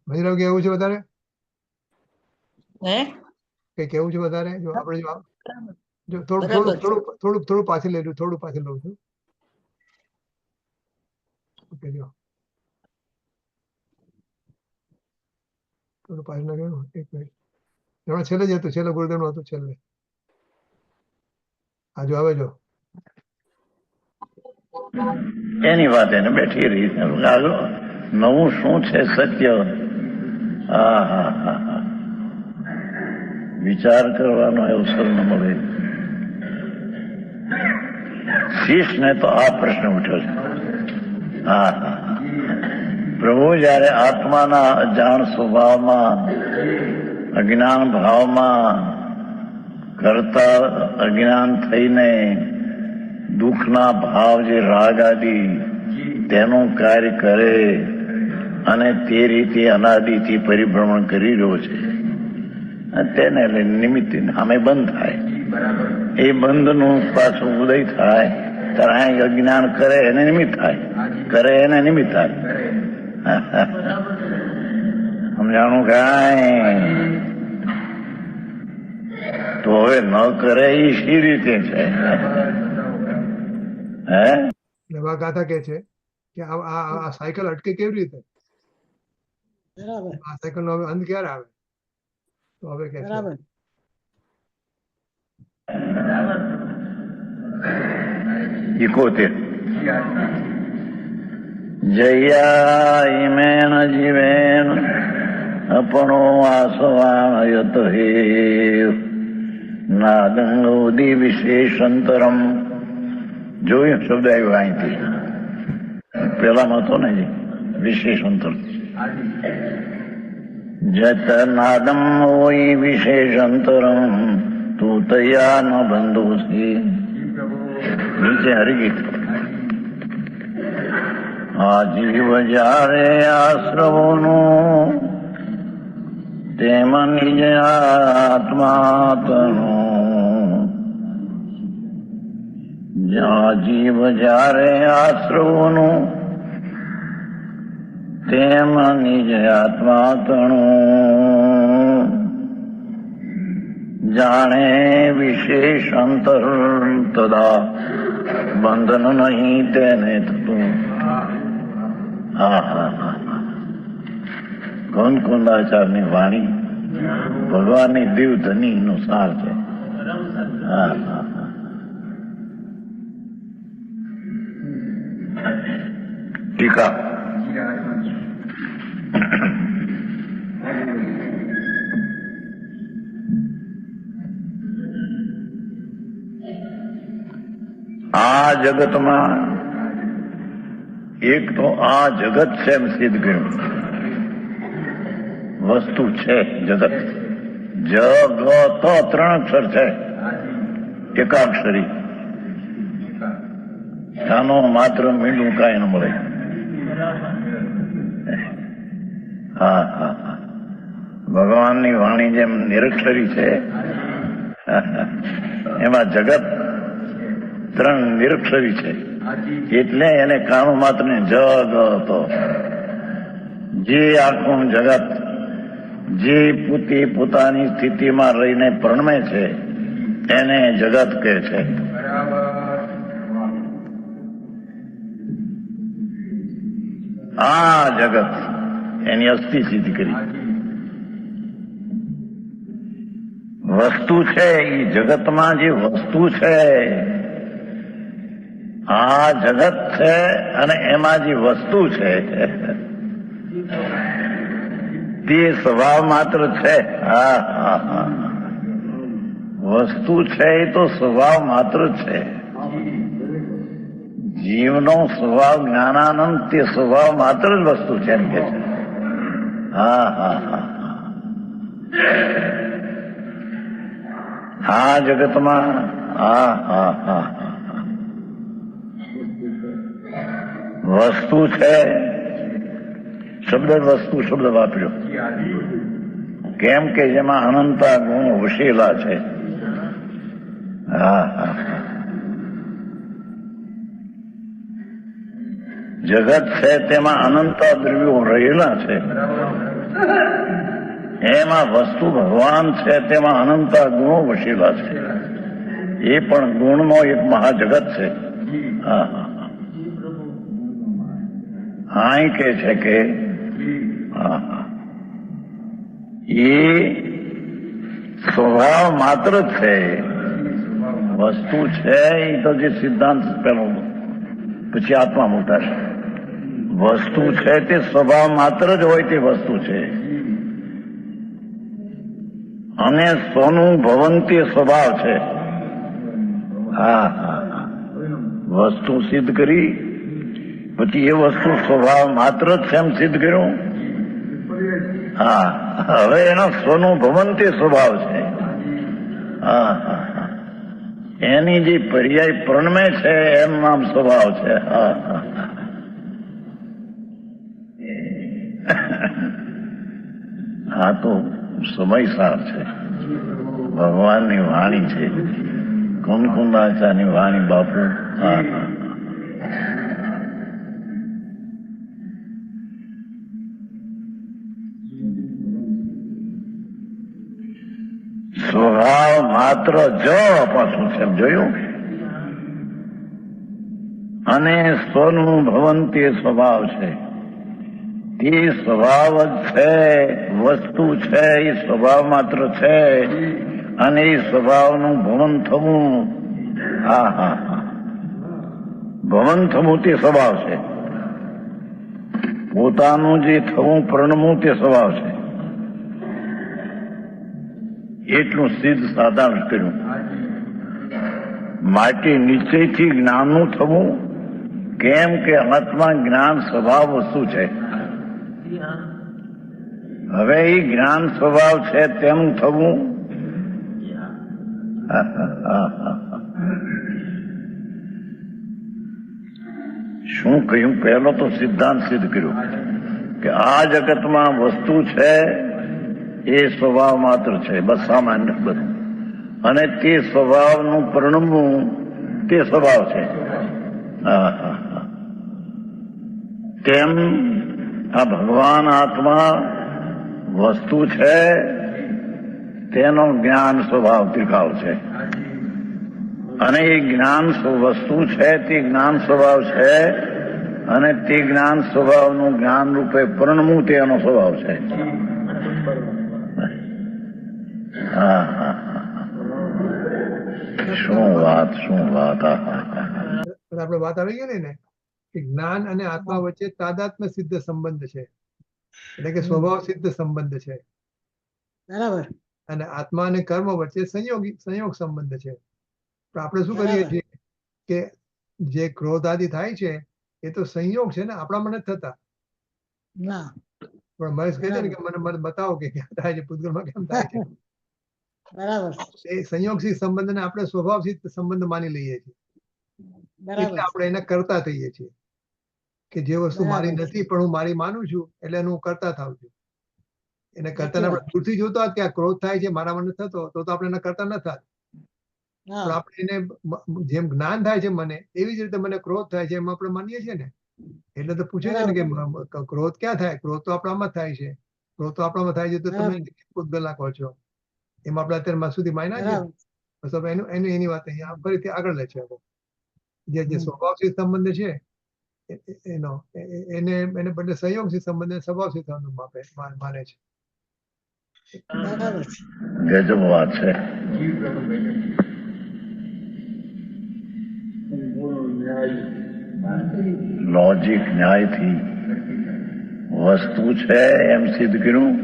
S2: મજરાવ કેવું છે વધારે? કઈ કેવું છે વધારે? જો આપણે જો થોડું પાછળ લઉં છું. ઓકે, જો પાછળ ગયું એક મિનિટ એમાં છેલ્લે જ હતું, છેલ્લે ગુરુદેવનું હતું છેલ્લે. આજુ આવે જો
S4: એની વાત એને બેઠી રહી. આગળ નવું શું છે સત્ય? હા હા હા હા, વિચાર કરવાનો અવસર ન મળે. શિષ્યને તો આ પ્રશ્ન ઉઠ્યો છે. હા હા, પ્રભુ જયારે આત્માના અજાણ સ્વભાવમાં, અજ્ઞાન ભાવમાં કરતા અજ્ઞાન થઈને દુઃખના ભાવ જે રાગ આદિ તેનું કાર્ય કરે અને તે રીતે અનાદિથી પરિભ્રમણ કરી રહ્યો છે, તેને લઈને નિમિત્ત સામે બંધ થાય. એ બંધનું પાછું ઉદય થાય ત્યારે અહીં અજ્ઞાન કરે એને નિમિત્ત થાય, કરે એને નિમિત્ત થાય. સમજાણું કાંઈ? તો હવે ન કરે એ શી રીતે છે? હે,
S2: નવા ગાથા કે છે કે આ સાયકલ અટકે કેવી રીતે?
S5: બરાબર
S2: આ સાયકલ નો હવે અંત ક્યારે આવે? તો હવે કે છે
S5: બરાબર.
S4: ઇકોતેર જયા ઇમેન જીવેન અપનો આસવાન યત હે નાદંગોદી વિશેષંતરમ. જોયું શબ્દ આવ્યો અહીંથી, પેલામાં હતો ને વિશેષંતર. જત નાદમ હોય વિશેષંતરમ તું તયા ન બંધોસી. નીચે હરિગીત. આ જીવ જ્યારે આશ્રવોનું તેમ નિજ આત્માતનું. આ જીવ જ્યારે આશ્રવોનું તેમ નિજ આત્માતનું. જાણે વિશેષ અંતર તદા બંધન નહીં તેને થતું. હા હા હા, ગોંદકુંદાચાર્યની વાણી ભગવાનની દિવ ધની નો સાર છે. હા હા, ટીકા. આ જગતમાં એક તો આ જગત છે એમ સિદ્ધ કર્યું. વસ્તુ છે જગત. જગત ત્રણ અક્ષર છે, એકાક્ષરી. આનો માત્ર મીંડું કાંઈ ન મળે. હા હા હા, ભગવાનની વાણી જેમ નિરક્ષરી છે એમાં જગત ત્રણ નિરક્ષરી છે. એટલે એને કાણું માત્ર ને જગત. જે આખું જગત જે પોતે પોતાની સ્થિતિમાં રહીને પ્રણમે છે એને જગત કહે છે. આ જગત એની અસ્થિ સિદ્ધ કરી. વસ્તુ છે એ જગતમાં જે વસ્તુ છે આ જગત છે અને એમાં જે વસ્તુ છે તે સ્વભાવ માત્ર છે. હા હા હા, વસ્તુ છે એ તો સ્વભાવ માત્ર છે. જીવનો સ્વભાવ જ્ઞાનાનંદ તે સ્વભાવ માત્ર જ વસ્તુ છે એમ કે છે. હા હા હા, આ જગતમાં હા હા હા વસ્તુ છે. શબ્દ વસ્તુ શબ્દ વાપર્યો કેમ કે જેમાં અનંતા ગુણ વસેલા છે. હા હા, જગત છે તેમાં અનંતા દ્રવ્યો રહેલા છે. એમાં વસ્તુ ભગવાન છે તેમાં અનંતા ગુણો વસેલા છે. એ પણ ગુણનો એક મહાજગત છે. હા હા, અહીં કે છે કે હા એ સ્વભાવ માત્ર જ છે. વસ્તુ છે એ તો જે સિદ્ધાંત પેલો, પછી આત્મા મોટા છે. વસ્તુ છે તે સ્વભાવ માત્ર જ હોય તે વસ્તુ છે. અને સોનું ભવંતી સ્વભાવ છે. હા હા હા. વસ્તુ સિદ્ધ કરી પછી એ વસ્તુ સ્વભાવ માત્ર જ છે એમ સિદ્ધ કર્યું. હા, હવે એનો સોનું ભવંતી સ્વભાવ છે. હા હા હા. એની જે પર્યાય પ્રણમે છે એમ નામ સ્વભાવ છે. હા હા હા. આ તો સમયસાર છે. ભગવાનની વાણી છે. કુંકુંદાચાર્યની વાણી બાપુ. હા હા. સ્વભાવ માત્ર જ પાછું છે જોયું. અને સ્વનું ભવંતી સ્વભાવ છે. તે સ્વભાવ જ છે. વસ્તુ છે એ સ્વભાવ માત્ર છે. અને એ સ્વભાવનું ભવન થવું. હા હા હા. ભવન થવું તે સ્વભાવ છે. પોતાનું જે થવું પ્રણમવું તે સ્વભાવ છે. એટલું સિદ્ધ સાધારણ કર્યું. માટે નિશ્ચયથી જ્ઞાનનું થવું. કેમ કે આત્મા જ્ઞાન સ્વભાવ વસ્તુ છે. હવે એ જ્ઞાન સ્વભાવ છે તેનું થવું. શું કહ્યું? પહેલો તો સિદ્ધાંત સિદ્ધ કર્યો કે આ જગતમાં વસ્તુ છે એ સ્વભાવ માત્ર છે. બસ સામાન્ય બધું. અને તે સ્વભાવનું પરિણમવું તે સ્વભાવ છે. હા હા હા. તેમ આ ભગવાન આત્મા વસ્તુ છે તેનો જ્ઞાન સ્વભાવ ત્રિકાળ છે. અને એ જ્ઞાન વસ્તુ છે તે જ્ઞાન સ્વભાવ છે. અને તે જ્ઞાન સ્વભાવનું જ્ઞાન રૂપે પરિણમવું તે એનો સ્વભાવ છે. હા હા હા. શું વાત, શું વાત. હા હા હા.
S2: પણ આપણે વાત આવી ગઈ ને કે જ્ઞાન અને આત્મા વચ્ચે તાદાત્મ્ય સિદ્ધ સંબંધ છે. એટલે કે સ્વભાવ સિદ્ધ સંબંધ છે.
S5: બરાબર.
S2: અને આત્મા અને કર્મ વચ્ચે સંયોગ સંબંધ છે. પણ આપણે શું કરીએ
S5: બરાબર.
S2: છીએ કે જે ક્રોધ આદિ થાય છે એ તો સંયોગ છે ને, આપણામાં નથી થતા.
S5: ના.
S2: પણ મહેશ કહે છે ને કે મને મને બતાવો કે ક્યાં થાય છે, પૂતગલમાં કેમ થાય છે.
S5: બરાબર.
S2: એ સંયોગસિદ્ધ સંબંધને આપણે સ્વભાવસિદ્ધ સંબંધ માની લઈએ છીએ.
S5: બરાબર.
S2: એટલે આપણે એને કરતા થઈએ છીએ કે જે વસ્તુ મારી
S5: બરાબર.
S2: નથી પણ હું મારી માનું છું એટલે એનું કરતા થાવ છું. એને કરતા
S5: સાચી
S2: આપણે
S5: વાત.
S2: દૂરથી જોતા હોત કે આ ક્રોધ થાય છે મારામાં નથી થતો તો આપણે એને કરતા ન થાત. પણ
S5: હા.
S2: આપણે એને જેમ જ્ઞાન થાય છે મને એવી જ રીતે મને ક્રોધ થાય છે એમ આપણે માનીએ છીએ ને. એટલે તો પૂછે છે ને કે ક્રોધ ક્યાં થાય? ક્રોધ તો આપણામાં થાય છે. ક્રોધ તો આપણામાં થાય છે તો તમે પૂતગલ નાખો છો. એમાં આપણે અત્યારે સુધી માન્યા છે.
S5: બરાબર.
S2: બસ હવે એની વાત અહીંયા ફરીથી આગળ લે છે. જે સ્વભાવસિદ્ધ સંબંધ છે એનો એને બદલે સંયોગસિદ્ધ સંબંધ સ્વભાવસિદ્ધ સંબંધ માને છે.
S5: બરાબર છે.
S4: ગજબ વાત છે. લોજિક ન્યાયથી વસ્તુ છે એમ સિદ્ધ કર્યું.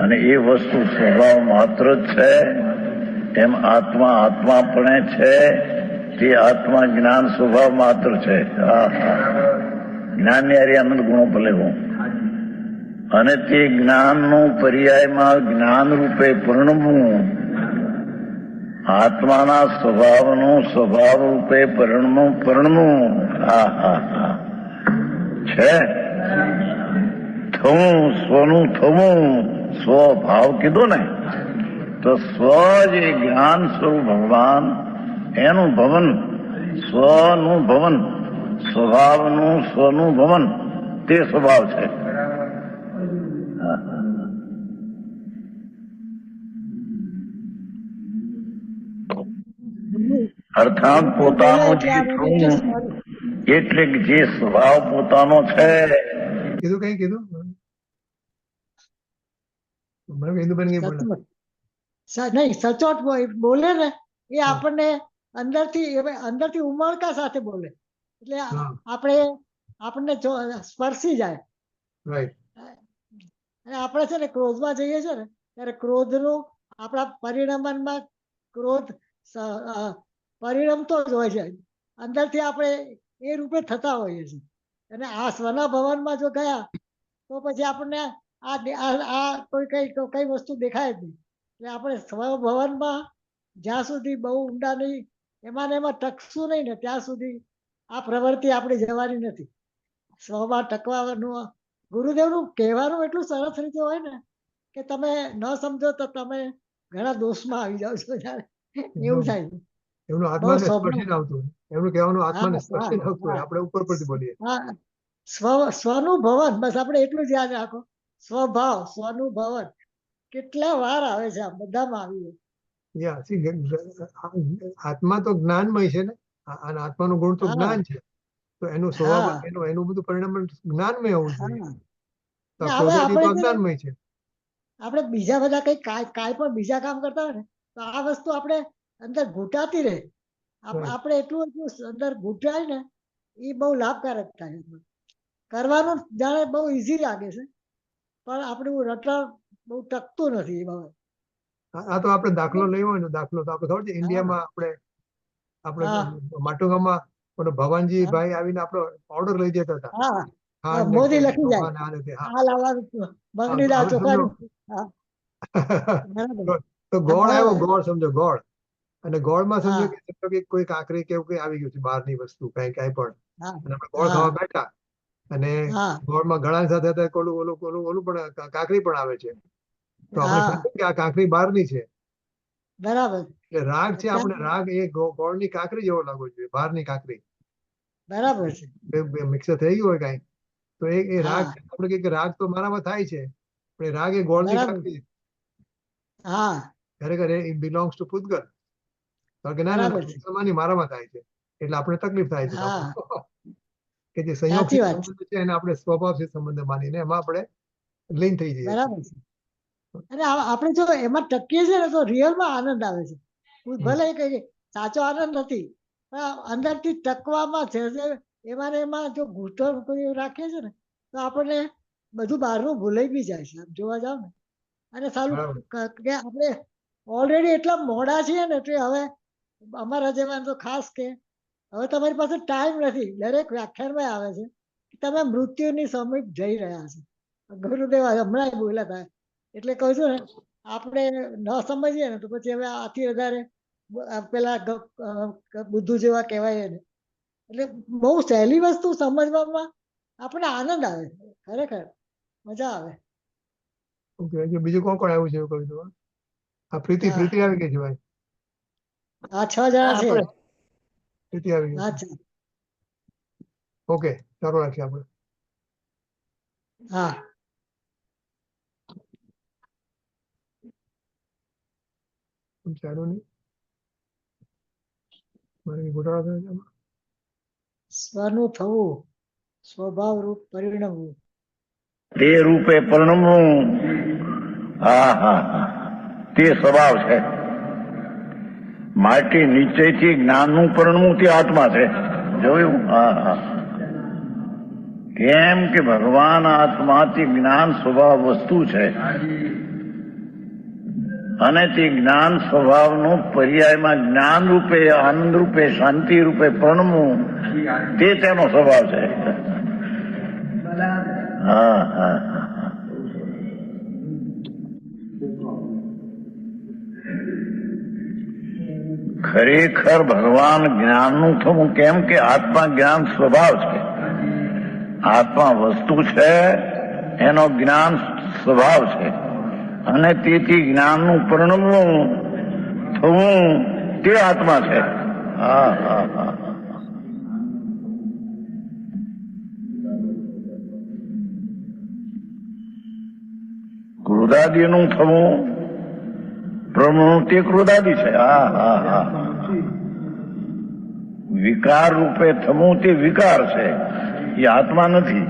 S4: અને એ વસ્તુ સ્વભાવ માત્ર જ છે એમ આત્મા આત્માપણે છે. તે આત્મા જ્ઞાન સ્વભાવ માત્ર છે. જ્ઞાનની હારે આનંદ ગુણો ભલેવો. અને તે જ્ઞાનનું પર્યાયમાં જ્ઞાન રૂપે પરિણમવું. આત્માના સ્વભાવનું સ્વભાવ રૂપે પરિણમવું. હા હા હા. છે થવું, સ્વનું થવું. સ્વભાવ કીધું ને તો સ્વ જે જ્ઞાન સ્વરૂપ ભગવાન એનું ભવન, સ્વનું ભવન, સ્વભાવનું સ્વનું ભવન તે સ્વભાવ છે. અર્થાત પોતાનું જે થવું એટલે કે જે સ્વભાવ પોતાનો છે.
S2: કીધું કઈ કીધું મને ઇન્દુબેન કઈ બોલે
S5: સચોટ નહીં, સચોટ બોલે ને એ આપણને અંદરથી ઉમળકા સાથે બોલે, એટલે
S2: હા.
S5: આપણને સ્પર્શી જાય.
S2: રાઈટ.
S5: અને આપણે છે ને ક્રોધમાં જઈએ છીએ ને ત્યારે ક્રોધનું આપણા પરિણમનમાં ક્રોધ પરિણમતો જ હોય છે, અંદરથી આપણે એ રૂપે થતા હોઈએ છીએ. અને આ સ્વના ભવનમાં જો ગયા તો પછી આપણને આ કઈ વસ્તુ દેખાય જ નહીં. એટલે આપણે સ્વભવનમાં જ્યાં સુધી બહુ ઊંડા નહીં એમાં ને એમાં ટકશું નહીં ને ત્યાં સુધી આ પ્રવૃત્તિ આપણી જવાની નથી. સ્વમાં ટકવાનું ગુરુદેવનું કહેવાનું એટલું સરસ રીતે હોય ને કે તમે ન સમજો તો તમે ઘણા દોષમાં આવી જાઓ છો ત્યારે એવું થાય.
S2: એમનું આત્માને સ્પર્શી આવતું હોય, એમનું કહેવાનું આત્માને સ્પર્શી આવતું હોય, આપણે ઉપર પરથી બોલીએ.
S5: હા, સ્વનું ભવન, બસ આપણે એટલું જ યાદ રાખો. સ્વભાવ, સ્વનું ભવન કેટલા વાર આવે છે, આ બધામાં આવી.
S2: આત્મા તો જ્ઞાનમય છે ને, અને આત્માનું ગુણ તો જ્ઞાન છે, તો એનું સ્વભાવ એનું બધું પરિણામ જ્ઞાનમય હોવું જોઈએ. અજ્ઞાનમય છે.
S5: આપણે બીજા બધા કાંઈ પણ બીજા કામ કરતા હોય ને તો આ વસ્તુ આપણે અંદર ઘૂંટાતી રહે. આપણે એટલું અંદર ઘૂંટાય ને એ બહુ લાભકારક થાય. કરવાનું જાણે બહુ ઈઝી લાગે છે પણ આપણું રટણ બહુ ટકતું નથી એ બાબત.
S2: આ તો આપણે દાખલો લેવો હોય ને, દાખલો તો આપણે ખબર છે ઇન્ડિયામાં આપણે માટુંગામાં ભવાનજી ભાઈ આવીને આપણો ઓર્ડર લઈ જતા હતા.
S5: મોદી લખી જાય
S2: તો ગોળ આવ્યો, ગોળ સમજો ગોળ, અને ગોળમાં સમજો કે કોઈ કાંકરી કે એવું કઈ આવી ગયું છે બહારની વસ્તુ કઈ પણ, અને આપણે ગોળ ખાવા બેઠા અને ગોળમાં ઘણા સાથે ઓલું પણ કાંકરી પણ આવે છે, તો આપણે કે આ કાંકરી બહારની છે.
S5: બરાબર.
S2: એટલે રાગ છે, આપણે રાગ એ ગોળની કાંકરી જેવો લાગવો જોઈએ, બહારની કાંકરી.
S5: બરાબર છે.
S2: મિક્સર થઈ ગયું હોય કઈ તો એ રાગ આપણે કહીએ કે રાગ તો મારામાં થાય છે, પણ રાગ એ ગોળની કાંકરી.
S5: હા,
S2: ખરેખર ઇટ બિલોંગ્સ ટુ પૂતગલ. કારણ કે ના સમાની મારામાં થાય છે, એટલે આપણે તકલીફ થાય છે કે જે સંયોગ સંબંધ છે એને આપણે સ્વભાવથી સંબંધ માનીને એમાં આપણે લીન થઈ જઈએ.
S5: બરાબર છે. અને આપણે જો એમાં ટકીએ છીએ ને તો રિયલમાં આનંદ આવે છે. ભલે કહીએ સાચો આનંદ નથી, પણ અંદરથી ટકવામાં છે એમાં જો ઘૂંટણ રાખીએ છીએ ને તો આપણને બધું બહારનું ભૂલાઈ બી જાય છે જોવા જાવ ને. અને સારું કે આપણે ઓલરેડી એટલા મોડા છીએ ને એટલે હવે અમારા જેવા તો ખાસ કે હવે તમારી પાસે ટાઈમ નથી. દરેક વ્યાખ્યાનમાં આવે છે કે તમે મૃત્યુની સમીપ જઈ રહ્યા છો. ગુરુદેવ હમણાં બોલ્યા હતા, એટલે કહું છું ને આપણે ન સમજીએ ને તો પછી હવે આથી વધારે પેલા બુદ્ધુ જેવા કહેવાય ને. એટલે બહુ સહેલી વસ્તુ સમજવામાં આપણને આનંદ આવે, ખરેખર મજા આવે.
S2: બીજું કોણ આવ્યું છે એવું કહ્યું હતું? આ પ્રીતિ આવી ગઈ છે ભાઈ.
S5: આ 6 જણા છે.
S2: પ્રીતિ આવી ગઈ. ઓકે, ચાલો રાખીએ આપણે.
S5: હા,
S2: ચાલો નહીં મારે ઘોટાળો થયો.
S5: સ્વનું થવું, સ્વભાવ રૂપ પરિણમવું,
S4: તે રૂપે પરિણમવું. તે સ્વભાવ છે. માટી નીચેથી જ્ઞાનનું પરિણમવું તે આત્મા છે. જોયું? કેમ કે ભગવાન આત્માથી જ્ઞાન સ્વભાવ વસ્તુ છે, અને તે જ્ઞાન સ્વભાવનું પર્યાયમાં જ્ઞાન રૂપે, આનંદ રૂપે, શાંતિ રૂપે પરિણમવું તે તેનો સ્વભાવ છે. ખરેખર ભગવાન જ્ઞાનનું થવું, કેમ કે આત્મા જ્ઞાન સ્વભાવ છે. આત્મા વસ્તુ છે, એનો જ્ઞાન સ્વભાવ છે, અને તેથી જ્ઞાનનું પરિણમવું થવું તે આત્મા છે. ક્રોધાદિનું થવું પ્રવૃત્તિ ક્રોધાદિ છે. વિકાર રૂપે થવું તે વિકાર છે, એ આત્મા નથી.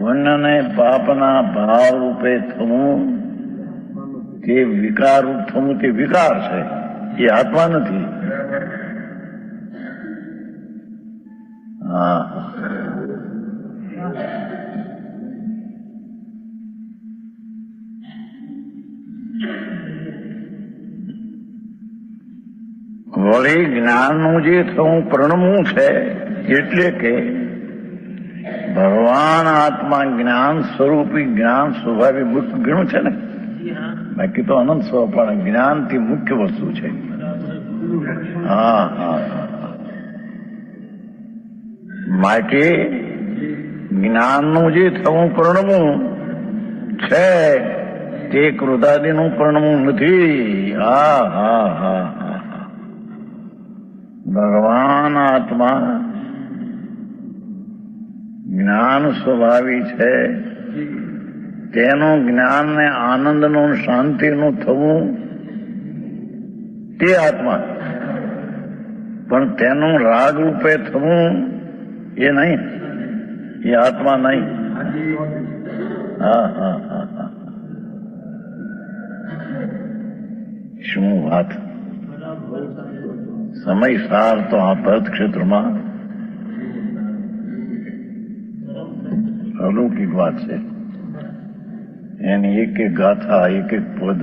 S4: પુણ્ય ને પાપના ભાવ રૂપે થવું તે વિકાર રૂપ થવું તે વિકાર છે, એ આત્મા નથી. હા, વળી જ્ઞાનનું જે થવું પ્રણમવું છે, એટલે કે ભગવાન આત્મા જ્ઞાન સ્વરૂપી જ્ઞાન સ્વભાવી મુખ્ય ગણું છે ને, બાકી તો અનંત સ્વ, પણ જ્ઞાનથી મુખ્ય વસ્તુ છે. હા હા, માટે જ્ઞાનનું જે થવું પ્રણમવું છે તે ક્રોધાદિનું પ્રણમવું નથી. હા હા હા, ભગવાન આત્મા જ્ઞાન સ્વભાવી છે, તેનું જ્ઞાન ને આનંદનું શાંતિનું થવું તે આત્મા, પણ તેનું રાગ રૂપે થવું એ નહીં, એ આત્મા નહીં. હા હા હા હા, શું વાત! સમય સાર તો આ ભરત ક્ષેત્રમાં અલૌકિક વાત છે. એની એક એક ગાથા, એક એક પદ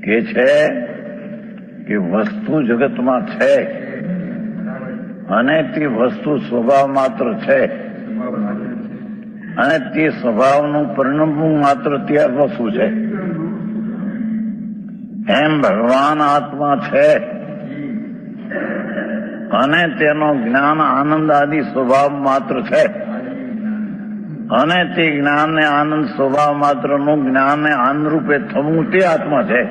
S4: કે છે કે વસ્તુ જગતમાં છે અને તે વસ્તુ સ્વભાવ માત્ર છે અને તે સ્વભાવનું પરિણમવું માત્ર ત્યાં વસ્તુ છે. એમ ભગવાન આત્મા છે અને તેનો જ્ઞાન આનંદ આદિ સ્વભાવ માત્ર છે અને તે જ્ઞાન ને આનંદ સ્વભાવ માત્રનું જ્ઞાન ને આનંદ રૂપે થવું તે આત્મા છે.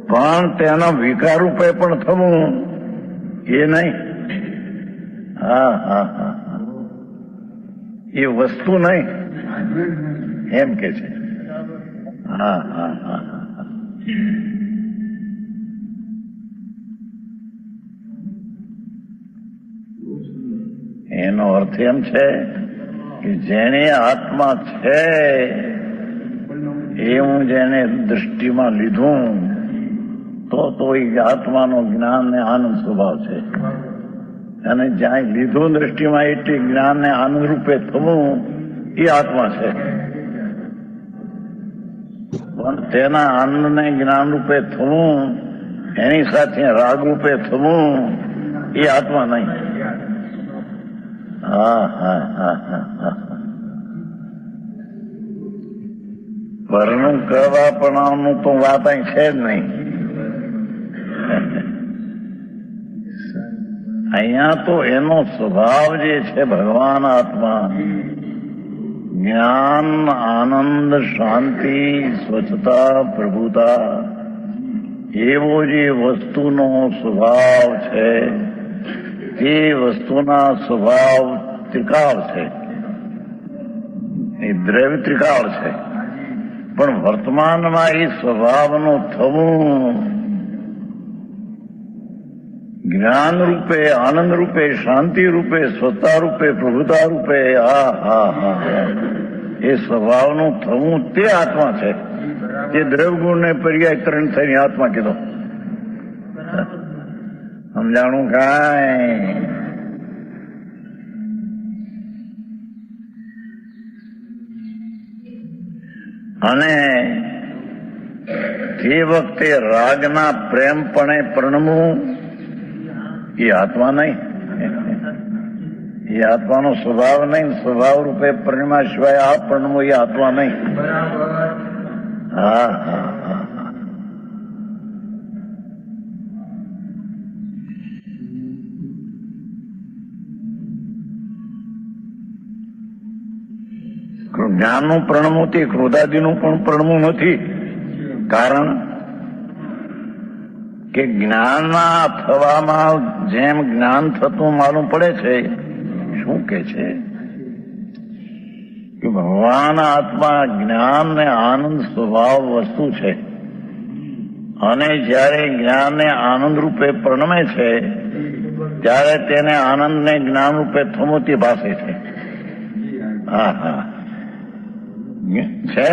S4: પણ તેના વિકાર રૂપે પણ થવું એ નહીં. હા હા હા, એ વસ્તુ નહીં એમ કે છે. હા હા હા, એનો અર્થ એમ છે કે જેને આત્મા છે એવું જેને દૃષ્ટિમાં લીધું તો એ આત્માનો જ્ઞાન ને આનંદ સ્વભાવ છે. અને જ્યાં લીધું દૃષ્ટિમાં એટલે જ્ઞાન ને આનંદ રૂપે થવું એ આત્મા છે, પણ તેના આનંદ ને જ્ઞાન રૂપે થવું એની સાથે રાગ રૂપે થવું એ આત્મા નહીં. હા હા હા હા, પરનું કરવા પણ તો વાત અહીં છે જ નહીં. અહીંયા તો એનો સ્વભાવ જે છે ભગવાન આત્મા, જ્ઞાન આનંદ શાંતિ સ્વચ્છતા પ્રભુતા એવો જે વસ્તુનો સ્વભાવ છે તે વસ્તુના સ્વભાવ ત્રિકાળ છે, એ દ્રવ્ય ત્રિકાળ છે, પણ વર્તમાનમાં એ સ્વભાવનું થવું જ્ઞાન રૂપે આનંદ રૂપે શાંતિ રૂપે સ્વતા રૂપે પ્રભુતા રૂપે હા હા હા એ સ્વભાવનું થવું તે આત્મા છે. તે દ્રવ્યગુણ ને પર્યાય ત્રણ થઈને આત્મા કીધો. સમજાણું કાંઈ? અને તે વખતે રાગના પ્રેમપણે પ્રણમવું એ આત્મા નહીં, એ આત્માનો સ્વભાવ નહીં. સ્વભાવ રૂપે પરિણમા સિવાય આ પ્રણમવું એ આત્મા નહીં. હા હા હા, જ્ઞાનનું પ્રણમવું તે ક્રોધાદિનું પણ પ્રણમવું નથી. કારણ કે જ્ઞાનના થવામાં જેમ જ્ઞાન થતું માલુમ પડે છે, શું કે છે કે ભગવાન ભગવાન આત્મા જ્ઞાન ને આનંદ સ્વભાવ વસ્તુ છે, અને જ્યારે જ્ઞાન ને આનંદ રૂપે પ્રણમે છે ત્યારે તેને આનંદ ને જ્ઞાન રૂપે થમોતી ભાષે છે. હા હા છે.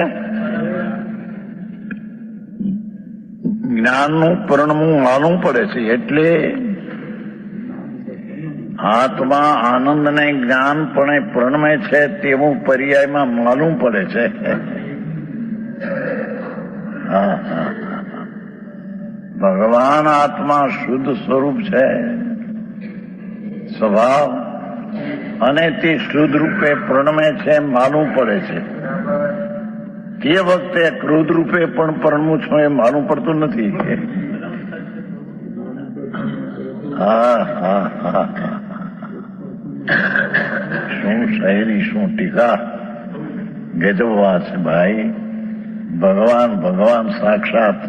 S4: જ્ઞાનનું પરણવું માલુમ પડે છે, એટલે આત્મા આનંદ ને જ્ઞાન પણ પ્રણમે છે તેવું પર્યાયમાં માલુમ પડે છે. હા હા ભગવાન આત્મા શુદ્ધ સ્વરૂપ છે સ્વભાવ, અને તે શુદ્ધ રૂપે પ્રણમે છે માલુમ પડે છે. તે વખતે ક્રોધ રૂપે પણ પરણવું છું એ માલુમ પડતું નથી. હા હા હા શું શાયરી, શું ટીકા, ગજબ વાત છે ભાઈ. ભગવાન ભગવાન સાક્ષાત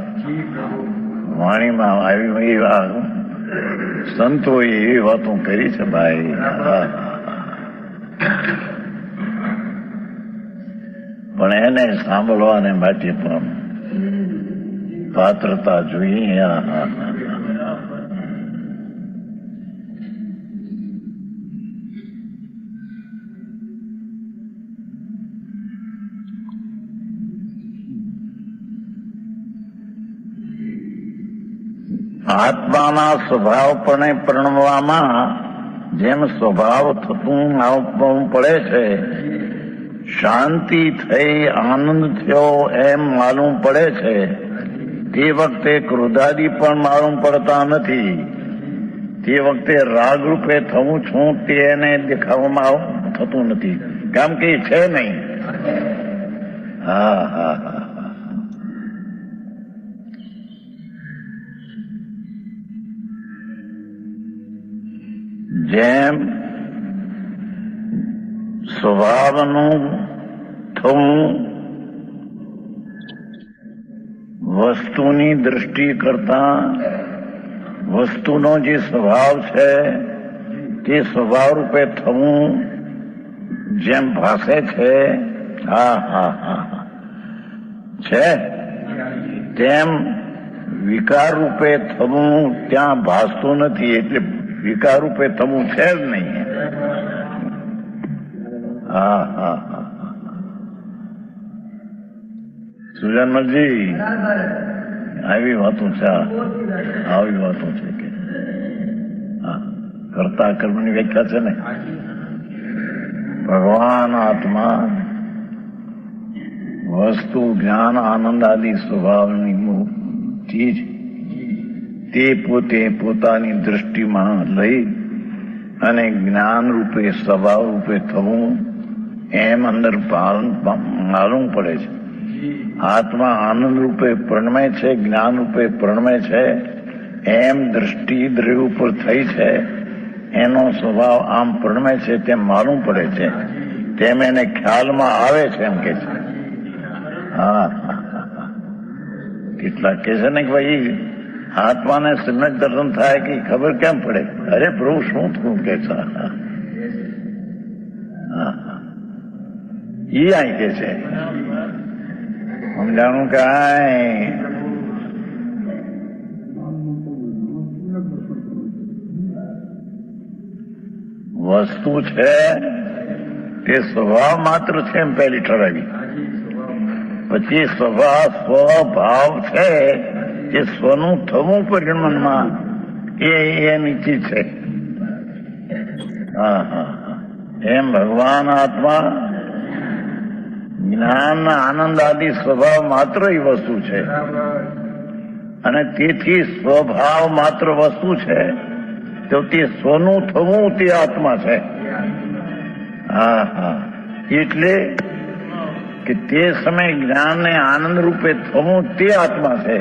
S4: વાણીમાં આવી સંતોએ એવી વાતો કરી છે ભાઈ. પણ એને સાંભળવાને માટે પણ પાત્રતા જોઈએ. આત્માના સ્વભાવપણે પ્રણવામાં જેમ સ્વભાવ થતું આવવું પડે છે, શાંતિ થઈ આનંદ થયો એમ માલુમ પડે છે, તે વખતે ક્રોધાદી પણ માલુમ પડતા નથી. તે વખતે રાગ રૂપે થવું છું તેને દેખાવામાં થતું નથી, કેમ કે છે નહીં. હા હા હા જેમ સ્વભાવનું થવું વસ્તુની દૃષ્ટિ કરતા વસ્તુનો જે સ્વભાવ છે તે સ્વભાવ રૂપે થવું જેમ ભાષે છે, હા હા હા છે, તેમ વિકાર રૂપે થવું ત્યાં ભાસતું નથી. એટલે વિકાર રૂપે થવું છે જ નહીં. હા હા હા સુજાનજી આવી વાતો છે, આવી વાતો છે કે હા કર્તા કર્મની વ્યાખ્યા છે ને. ભગવાન આત્મા વસ્તુ જ્ઞાન આનંદ આદિ સ્વભાવની ચીજ તે પોતે પોતાની દૃષ્ટિમાં લઈ અને જ્ઞાન રૂપે સ્વભાવ રૂપે થવું એમ અંદર માલુમ પડે છે. આત્મા આનંદ રૂપે પ્રણમે છે, જ્ઞાન રૂપે પ્રણમે છે એમ દૃષ્ટિ દ્રવ્ય ઉપર થઈ છે, એનો સ્વભાવ આમ પ્રણમે છે તેમ માલુમ પડે છે, તેમ એને ખ્યાલમાં આવે છે એમ કે છે. હા કેટલાક કે છે ને કે ભાઈ આત્માને સમ્યક દર્શન થાય કે ખબર કેમ પડે? અરે પ્રભુ શું થયું કે છે ઈ અહીં કે છે સમજાણું કે વસ્તુ છે તે સ્વભાવ માત્ર છે એમ પહેલી ઠરાવી. પછી સ્વભાવ છે જે સ્વનું થવું પરિણમમાં એની ચીજ છે. હા હા એમ ભગવાન આત્મા જ્ઞાન આનંદ આદિ સ્વભાવ માત્ર એ વસ્તુ છે, અને તેથી સ્વભાવ માત્ર વસ્તુ છે તો તે સ્વનું થવું તે આત્મા છે. હા હા એટલે કે તે સમય જ્ઞાન ને આનંદ રૂપે થવું તે આત્મા છે,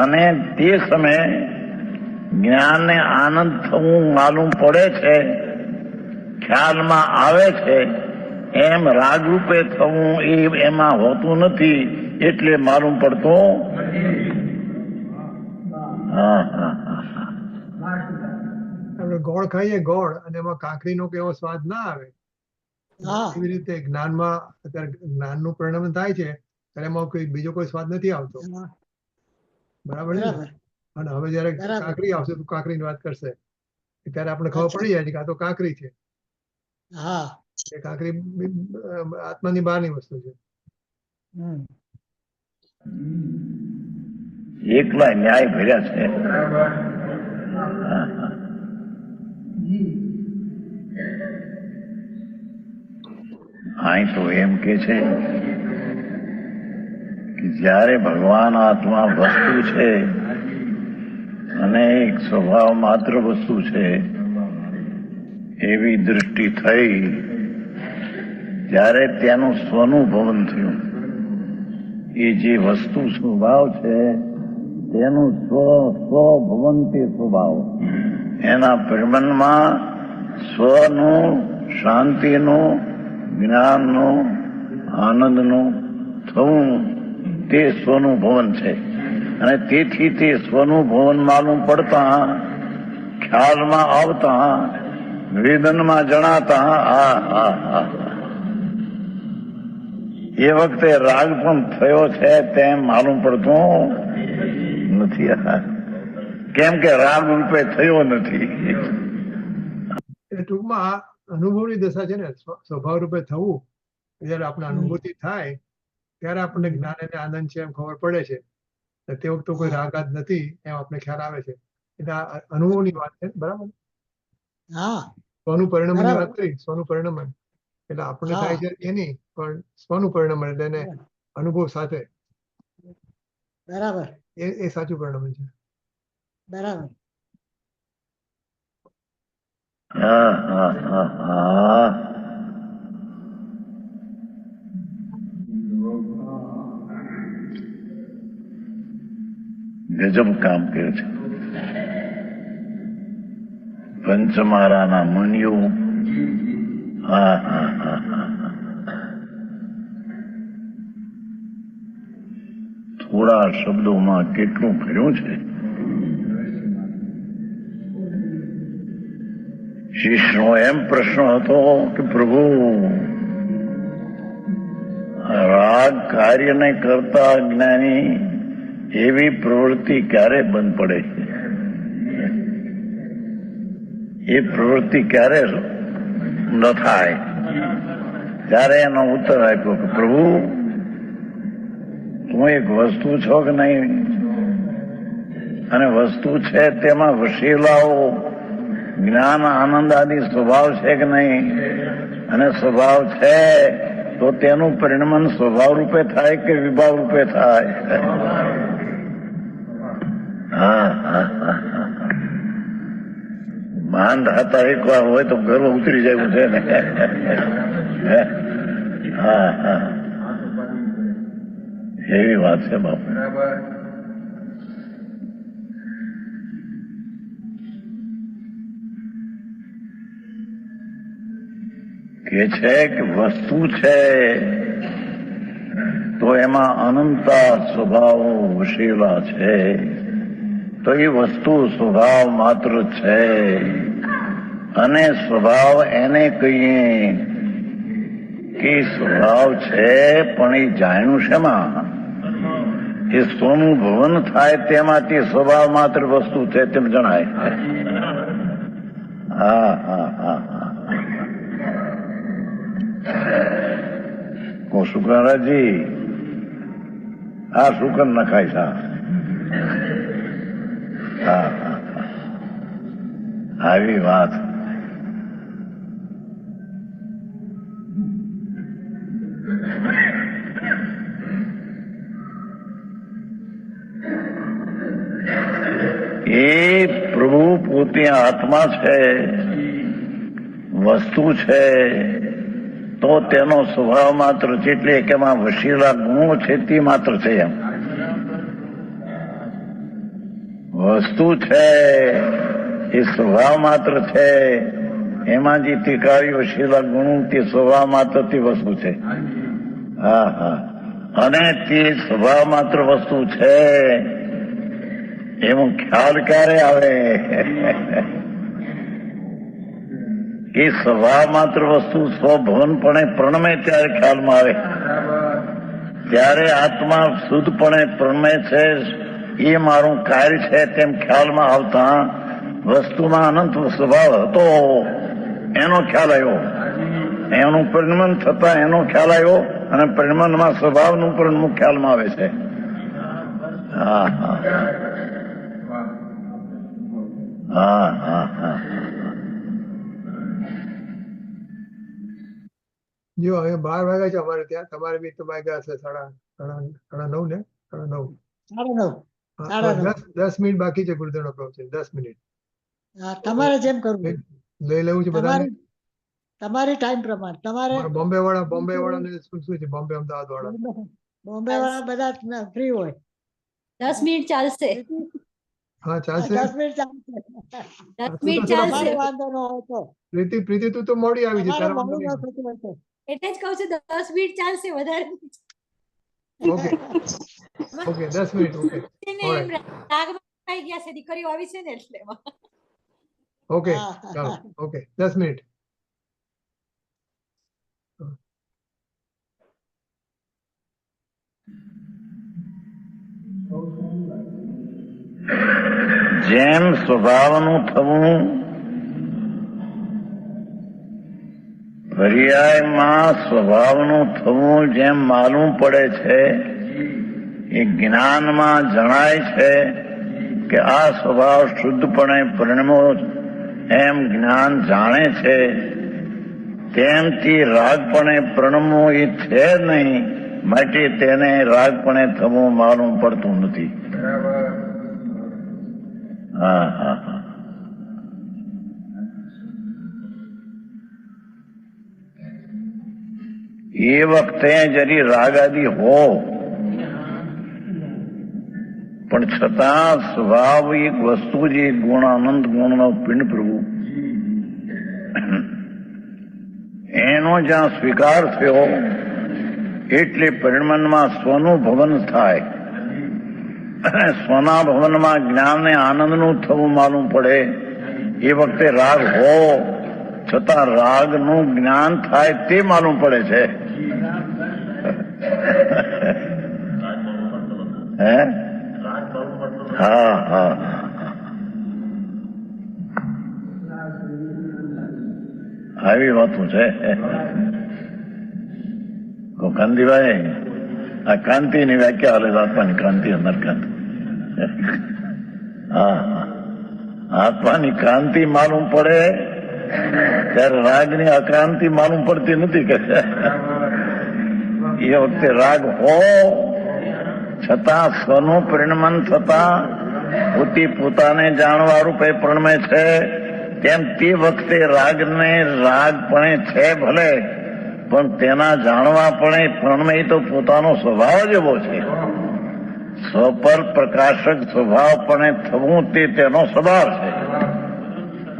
S4: અને તે સમયે જ્ઞાન ને આનંદ થવું માલુમ પડે છે, ખ્યાલમાં આવે છે, એમ રાગ રૂપે થવું એ એમાં હોતું નથી, એટલે માલુમ પડતું. હા હા
S2: આપણે ગોળ ખાઈએ ગોળ અને એમાં કાકરીનો કેવો સ્વાદ ના આવે
S5: હા
S2: એવી રીતે જ્ઞાનમાં અત્યારે જ્ઞાનનું પરિણામ થાય છે ત્યારે એમાં કોઈ બીજો કોઈ સ્વાદ નથી આવતો.
S5: હા,
S2: બરાબર છે ને?
S5: બરાબર
S2: અને હવે જયારે
S5: બરાબર.
S2: કાકરી આવશે તો કાકરીની વાત કરશે ત્યારે આપણે ખબર પડી જાય છે કે આ તો કાકરી છે.
S5: હા
S2: એ કાકરી આત્માની બહારની વસ્તુ છે.
S5: હમ
S4: એકલા ન્યાય ભર્યા છે. અહીં તો એમ કે છે કે જ્યારે ભગવાન આત્મા વસ્તુ છે અને એક સ્વભાવ માત્ર વસ્તુ છે એવી દૃષ્ટિ થઈ ત્યારે તેનું સ્વનું ભવન થયું. એ જે વસ્તુ સ્વભાવ છે તેનું સ્વભવન તે સ્વભાવ એના પરિમાણમાં સ્વનું શાંતિનું જ્ઞાનનું આનંદનું થવું તે સ્વનું ભવન છે. અને તેથી તે સ્વનું ભવન માલુમ પડતા ખ્યાલમાં આવતા વેદનમાં જણાતા એ વખતે રાગ પણ થયો છે તેમ માલુમ પડતું નથી. કેમ કે રાગ રૂપે થયો નથી.
S2: એટલે ટૂંકમાં આ અનુભવની દશા છે ને સ્વભાવ રૂપે થવું જયારે આપણે અનુભૂતિ થાય ત્યારે આપણને જ્ઞાન અને આનંદ છે એમ ખબર પડે છે. તે વખતે કોઈ રાગાત નથી એમ આપણે ખ્યાલ આવે છે. એટલે આ અનુભવની વાત છે. બરાબર.
S5: હા
S2: સ્વનું પરિણામની
S5: બરાબર.
S2: વાત કરી. સ્વનું પરિણામ એટલે આપણને
S5: હા.
S2: થાય છે એની પણ સ્વનું પરિણામ એટલે એને અનુભવ સાથે
S5: બરાબર
S2: એ સાચું પરિણામ છે.
S5: બરાબર
S4: ગજબ કામ કર્યું છે. પંચમારાના મુનિઓ થોડા શબ્દોમાં કેટલું ભર્યું છે. શિષ્યનો એમ પ્રશ્ન હતો કે પ્રભુ રાગ કાર્યને કરતા જ્ઞાની એવી પ્રવૃત્તિ ક્યારે બંધ પડે છે? એ પ્રવૃત્તિ ક્યારે ન થાય? ત્યારે એનો ઉત્તર આપ્યો કે પ્રભુ તું એક વસ્તુ છો કે નહીં, અને વસ્તુ છે તેમાં વશીલાઓ જ્ઞાન આનંદ આદિ સ્વભાવ છે કે નહીં, અને સ્વભાવ છે તો તેનું પરિણમન સ્વભાવ રૂપે થાય કે વિભાવ રૂપે થાય? માન રાતા એક વાર હોય તો ગર્વ ઉતરી જાય છે ને. એવી વાત છે બાપુ. કે છે કે વસ્તુ છે તો એમાં અનંતા સ્વભાવો વસેલા છે. તો એ વસ્તુ સ્વભાવ માત્ર છે, અને સ્વભાવ એને કહીએ કે સ્વભાવ છે પણ એ જાણ્યું શેમાં? એ સ્વનું ભવન થાય તેમાંથી સ્વભાવ માત્ર વસ્તુ છે તેમ જણાય. શુક્રારાજી આ શુકર નખાય છે. આવી વાત. એ પ્રભુ પોતે આત્મા છે, વસ્તુ છે, તો તેનો સ્વભાવ માત્ર છે, એટલે કે એમાં વશીલા ગુણો છે તે માત્ર છે. એમ વસ્તુ છે એ સ્વભાવ માત્ર છે, એમાં જે તિકારી વશીલા ગુણો તે સ્વભાવ માત્ર તે વસ્તુ છે. અને તે સ્વભાવ માત્ર વસ્તુ છે એનો ખ્યાલ ક્યારે આવે? એ સ્વભાવ માત્ર વસ્તુ સ્વભવનપણે પ્રણમે ત્યારે ખ્યાલમાં આવે, ત્યારે આત્મા શુદ્ધપણે પ્રણમે છે, એ મારું કાર્ય છે તેમ ખ્યાલમાં આવતા વસ્તુમાં અનંત સ્વભાવ હતો એનો ખ્યાલ આવ્યો, એનું પરિણમન થતા એનો ખ્યાલ આવ્યો, અને પરિણમનમાં સ્વભાવનું પરિણમન ખ્યાલમાં આવે છે. હા હા હા હા હા.
S2: જો હવે 12 વાગ્યા છે અમારે ત્યાં, તમારે બી તો વાગ્યા હશે સાડા 9 ને 9:30.
S5: 9:30.
S2: હા,
S5: 9:30.
S2: 10 મિનિટ બાકી છે ગુરુદેવનો પ્રવચન, 10 મિનિટ
S5: હા, તમારે જેમ કરવું હોય.
S2: લઈ લેવું છે બધાને.
S5: તમારી ટાઈમ પ્રમાણે તમારે
S2: બોમ્બે વાળાને શું છે, બોમ્બે અમદાવાદ વાળા?
S5: બોમ્બે વાળા બધા ફ્રી હોય.
S1: 10 મિનિટ ચાલશે.
S2: હા ચાલશે.
S5: 10 મિનિટ ચાલશે.
S1: 10 મિનિટ
S5: તમારે
S1: ચાલશે.
S5: વાંધો ન હોય તો
S2: પ્રીતિ તું તો મોડી આવી છે,
S5: તમારે
S2: તારા વાંધો
S5: મોડું ન
S2: નહીં.
S5: થતું હોય તો.
S1: એટલે જ કહું છું 10 મિનિટ ચાલશે, વધારે નહીં.
S2: Okay 10 minute. ઓકે
S1: એને એમ
S2: ઓલરાઈટ.
S1: રાગમાં આવી ગયા છે, દીકરીઓ આવી છે ને એટલે
S2: ઓકે
S5: હા,
S2: ચાલો. Okay 10 minute.
S4: જેમ સ્વભાવનું થવું પર્યાયમાં સ્વભાવનું થવું જેમ માલુમ પડે છે, એ જ્ઞાનમાં જણાય છે કે આ સ્વભાવ શુદ્ધપણે પરિણમ્યો એમ જ્ઞાન જાણે છે, તેમથી રાગપણે પ્રણમવું એ છે જ નહીં, માટે તેને રાગપણે થવું માલુમ પડતું નથી. હા હા હા. એ વખતે જરી રાગ આદિ હો, પણ છતાં સ્વાભાવિક વસ્તુ જે ગુણ આનંદ ગુણનો પિંડ પ્રભુ એનો જ્યાં સ્વીકાર થયો એટલે પરિણમનમાં સ્વનું ભવન થાય, અને સ્વના ભવનમાં જ્ઞાન ને આનંદનું થવું માલુમ પડે. એ વખતે રાગ હો છતાં રાગનું જ્ઞાન થાય તે માલુમ પડે છે. હે? હા હા. આવી વાતું છે. કાંતિભાઈ, આ કાંતિની વ્યાખ્યા હાલે, આત્માની કાંતિ, અંદર કાંતિ. હા, આત્માની કાંતિ માલુમ પડે ત્યારે રાગની અક્રાંતિ માલુમ પડતી નથી કે એ વખતે રાગ હો છતાં સ્વનું પરિણમન થતા પોતાને જાણવા રૂપે પ્રણમે છે, તેમ તે વખતે રાગને રાગપણે છે ભલે, પણ તેના જાણવાપણે પ્રણમે તો પોતાનો સ્વભાવ જ એવો છે. સ્વ પર પ્રકાશક સ્વભાવપણે થવું તે તેનો સ્વભાવ છે.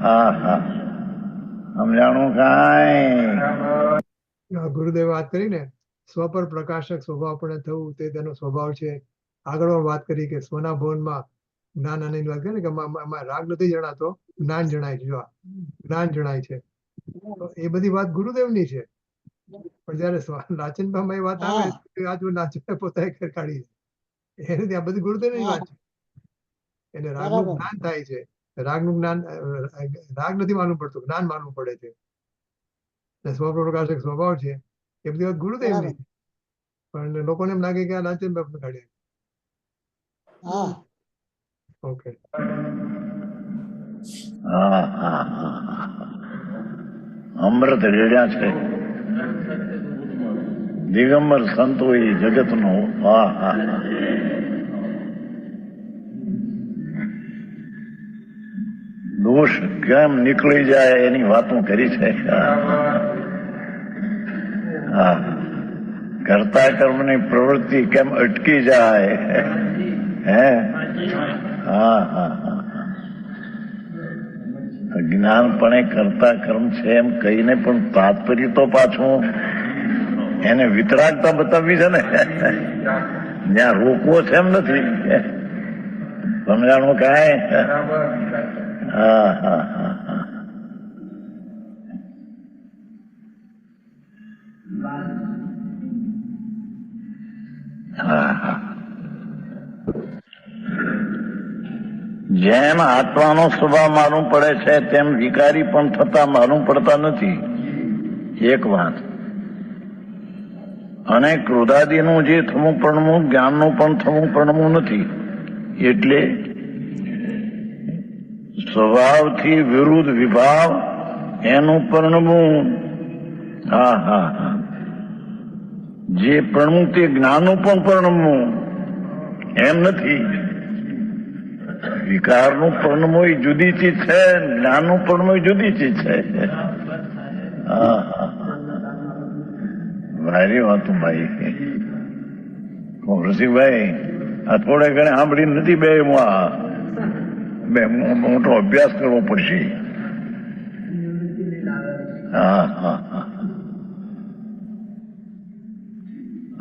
S4: હા હા, સમજાણું કાંઈ?
S2: ગુરુદેવ વાત કરી ને, સ્વ પર પ્રકાશક સ્વભાવ પણ થવું તે તેનો સ્વભાવ છે. આગળ પણ વાત કરી કે સ્વના ભવનમાં જ્ઞાન અને વાત કરી ને કે આમાં રાગ નથી જણાતો, જ્ઞાન જણાય છે. જો જ્ઞાન જણાય છે, તો એ બધી વાત ગુરુદેવની છે. પણ જયારે લાચનભાઈ વાત આવે આ જો લાચનભાઈ પોતાએ કાઢી એને ત્યાં બધી ગુરુદેવની વાત છે. એને રાગનું જ્ઞાન થાય છે. રાગનું જ્ઞાન, રાગ નથી માનવું પડતું, જ્ઞાન માનવું પડે છે. સ્વપ્રકાશક સ્વભાવ છે એ બધી વાત ગુરુદેવની છે. પણ લોકોને એમ લાગે કે આ લાચનભાઈ કાઢ્યા. ઓકે.
S4: હા હા હા, અમૃત રેડ્યા છે દિગંબર સંતો એ જગતનો. હા હા, દોષ કેમ નીકળી જાય એની વાતો કરી છે. હા, કરતા કર્મની પ્રવૃત્તિ કેમ અટકી જાય. હે? હા હા હા, જ્ઞાનપણે કરતા કર્મ છે એમ કહીને પણ તાત્પર્ય તો પાછું એને વિતરાગતા બતાવવી છે ને, જ્યાં રોકવો છે એમ નથી. સમજાણું કાંઈ? હા હા હા હા. હા હા. જેમ આત્માનો સ્વભાવ માલુમ પડે છે તેમ વિકારી પણ થતા માલુમ પડતા નથી, એક વાત. અને ક્રોધાદિનું જે થવું પરણવું જ્ઞાનનું પણ થવું પરણવું નથી, એટલે સ્વભાવથી વિરુદ્ધ વિભાવ એનું પરણવું. હા હા હા. જે પરણવું તે જ્ઞાનનું પણ પરણવું એમ નથી. વિકારનું પરણવું એ જુદી ચીજ છે, જ્ઞાનનું પરણવું જુદી ચીજ છે. હા હા. ભારી વાતું ભાઈ. રસિકભાઈ, આ થોડે ઘણે સાંભળી નથી બે મોટો અભ્યાસ કરવો પડશે. હા હા હા.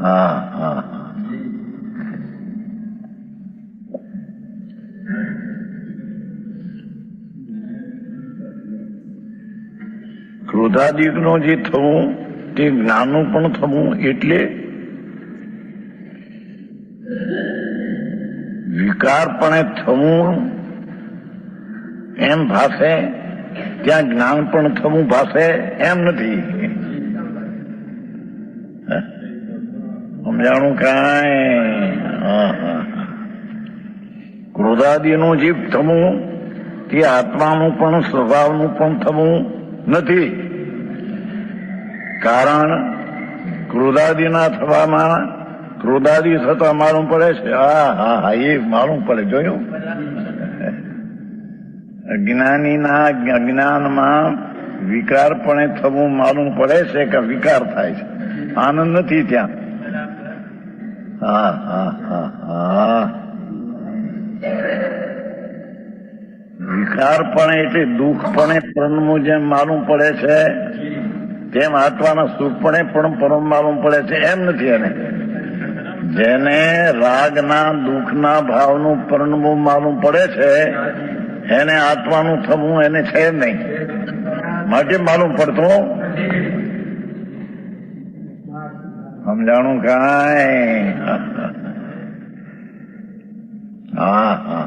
S4: હા હા. ક્રોધાદિકનો જે થવું તે જ્ઞાનનું પણ થવું, એટલે વિકારપણે થવું એમ ભાષે, ત્યાં જ્ઞાન પણ થવું ભાષે એમ નથી. સમજાણું કાંઈ? ક્રોધાદિનું જીવ થવું તે આત્માનું પણ સ્વભાવનું પણ થવું નથી. કારણ ક્રોધાદિના થવામાં ક્રોધાદિ થતા માલુમ પડે છે. હા હા હા, એ માલુમ પડે. જોયું? અજ્ઞાનીના અજ્ઞાનમાં વિકારપણે થવું માલુમ પડે છે કે વિકાર થાય છે, આનંદ નથી ત્યાં. હા હા હા હા. વિકારપણે એટલે દુઃખપણે પરણવું જેમ માલુમ પડે છે તેમ આત્માના સુખપણે પણ માલુમ પડે છે એમ નથી. એને જેને રાગના દુઃખના ભાવનું પરણવું માલુમ પડે છે એને આત્માનું થવું એને છે નહીં, માટે માલુમ પડતું. સમજાણું કાંઈ? હા હા.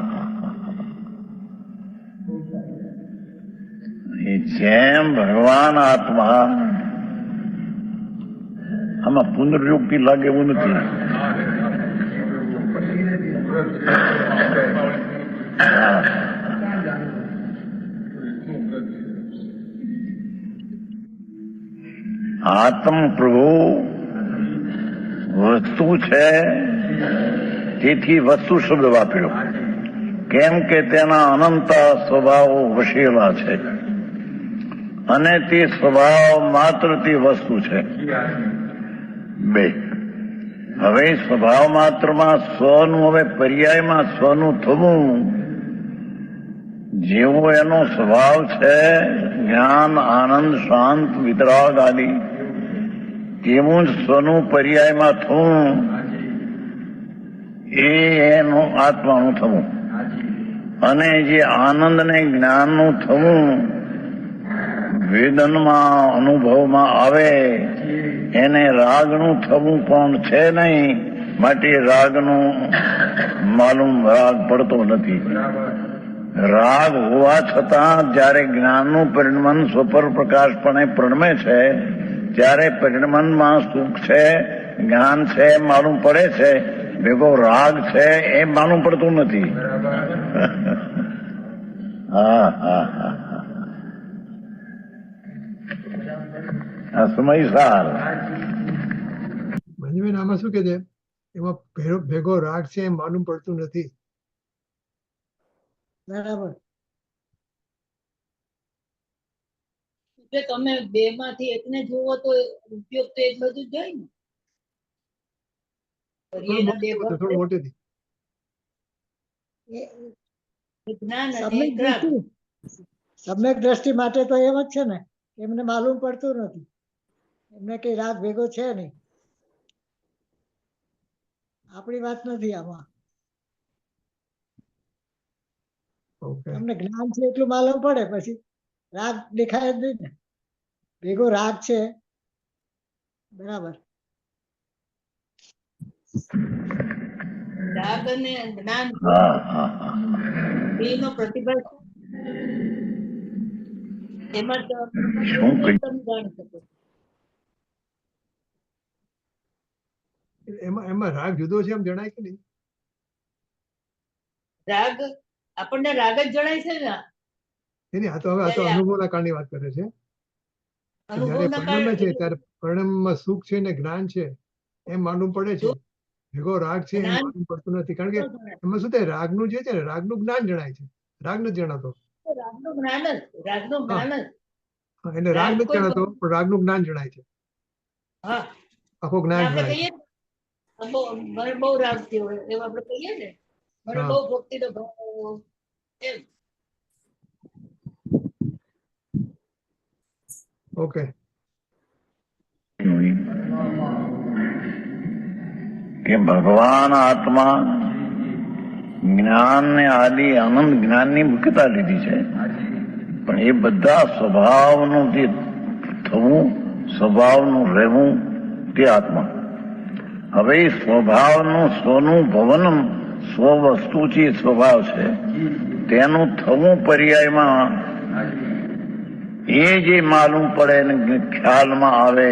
S4: જેમ ભગવાન આત્મા, આમાં પુનર્યુક્તિ લાગે એવું નથી. આત્મ પ્રભુ વસ્તુ છે, તેથી વસ્તુ શબ્દ વાપર્યો, કેમ કે તેના અનંત સ્વભાવો વસેલા છે અને તે સ્વભાવ માત્ર તે વસ્તુ છે. બે. હવે સ્વભાવ માત્રમાં સ્વનું, હવે પર્યાયમાં સ્વનું થવું, જેવો એનો સ્વભાવ છે જ્ઞાન આનંદ શાંત વિતરાગ આદિ, તેવું જ સ્વનું પર્યાયમાં થવું એ એનું આત્માનું થવું. અને જે આનંદ ને જ્ઞાનનું થવું વેદનમાં અનુભવમાં આવે એને રાગનું થવું પણ છે નહીં, માટે રાગનું માલુમ રાગ પડતો નથી. રાગ હોવા છતાં જ્યારે જ્ઞાનનું પરિણમન સ્વપર પ્રકાશપણે પ્રણમે છે ત્યારે પરિણમનમાં સુખ છે, જ્ઞાન છે માલુમ પડે છે, ભેગો રાગ છે એ માલુમ પડતું નથી. હા હા હા. આ સમય સાર.
S2: મંજુબેન આમાં શું કે છે, એમાં ભેગો રાગ છે એમ માલુમ પડતું નથી.
S5: બરાબર.
S1: એટલે તમે બે માંથી એકને જુઓ તો ઉપયોગ તો એક બધું જ જાય ને. પર્યાયના બે ભાગ
S2: થોડું મોટેથી.
S5: એ
S1: છે, જ્ઞાન અને
S5: સમ્યક
S1: એક રાગ.
S5: દ્રષ્ટિ, સમ્યક દ્રષ્ટિ માટે તો એમ જ છે ને, એમને માલુમ પડતું નથી, એમને કઈ રાગ ભેગો છે નહીં. આપણી વાત નથી આમાં.
S2: ઓકે.
S5: તમને જ્ઞાન છે એટલું માલુમ પડે, પછી રાગ દેખાય જ નહીં ને. ભેગો રાગ છે. બરાબર.
S1: રાગ અને જ્ઞાન
S4: હા હા હા
S1: બેનો પ્રતિભાવ છે. એમાં તો
S4: શું કહ્યું?
S1: તમે જાણી શકો.
S2: એમાં રાગ જુદો છે એમ જણાય કે નહીં?
S1: રાગ આપણને રાગ જ જણાય છે ને.
S2: એની આ તો હવે આ તો
S1: જ્યારે
S2: અનુભવના કાળની વાત કરે છે. જ્યારે
S1: અનુભવના
S2: પરિણમે છે
S1: કારણે
S2: ત્યારે પરિણમમાં સુખ છે ને જ્ઞાન છે એમ માલુમ પડે છે. ભેગો રાગ છે એમ
S1: જ્ઞાન
S2: માલુમ પડતું નથી, કારણ કે
S1: જણાય.
S2: એમાં શું થાય, રાગનું જે છે ને રાગનું જ્ઞાન જણાય છે, રાગ નથી જણાતો.
S1: રાગનું જ્ઞાન જ રાગનું
S2: હા.
S1: જ્ઞાન જ.
S2: હા, એટલે રાગ
S1: રાગ
S2: નથી
S1: કોઈ
S2: જણાતો પણ રાગનું જ્ઞાન જણાય છે,
S1: હા
S2: આખો
S1: અને
S2: જ્ઞાન
S1: આપણે
S2: જણાય છે.
S1: કહીએ ને, મને બહુ રાગ થયો એવું આપણે કહીએ ને, મને
S2: હા.
S1: બહુ ભક્તિનો ભાવ આવ્યો. એમ
S2: ઓકે.
S4: કે ભગવાન આત્મા જ્ઞાન ને આદિ આનંદ જ્ઞાનની મુખ્યતા લીધી છે, પણ એ બધા સ્વભાવનું જે થવું, સ્વભાવનું રહેવું તે આત્મા. હવે એ સ્વભાવનું સ્વનું ભવન સ્વ વસ્તુ છે, સ્વભાવ છે, તેનું થવું પર્યાયમાં એ જે માલુમ પડે ને ખ્યાલમાં આવે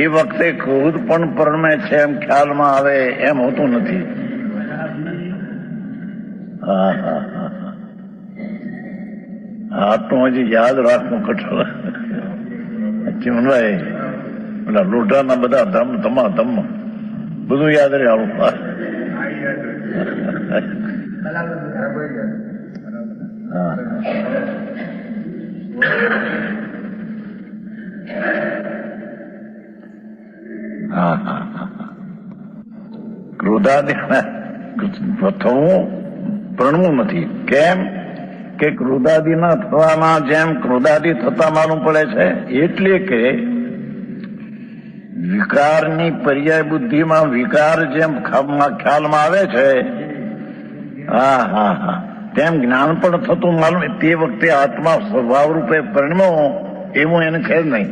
S4: એ વખતે ખુદ પણ પરમે છે એમ ખ્યાલમાં આવે એમ હોતું નથી. હા હા હા હા તો હજી યાદ રાખવું કઠોળ. ચીમનભાઈ પેલા લોટાના બધા ધમ ધમા ધમ બધું યાદ રહે આવું. હા હા હા હા ક્રોધાદિ થવું પ્રણવું નથી. કેમ કે ક્રોધાદિના થવાના જેમ ક્રોધાદિ થતા માલુમ પડે છે, એટલે કે વિકારની પર્યાય બુદ્ધિમાં વિકાર જેમ ખ્યાલમાં આવે છે, હા હા હા, તેમ જ્ઞાન પણ થતું માલુમ. તે વખતે આત્મા સ્વભાવ રૂપે પરિણમો એવું એને છે જ નહીં.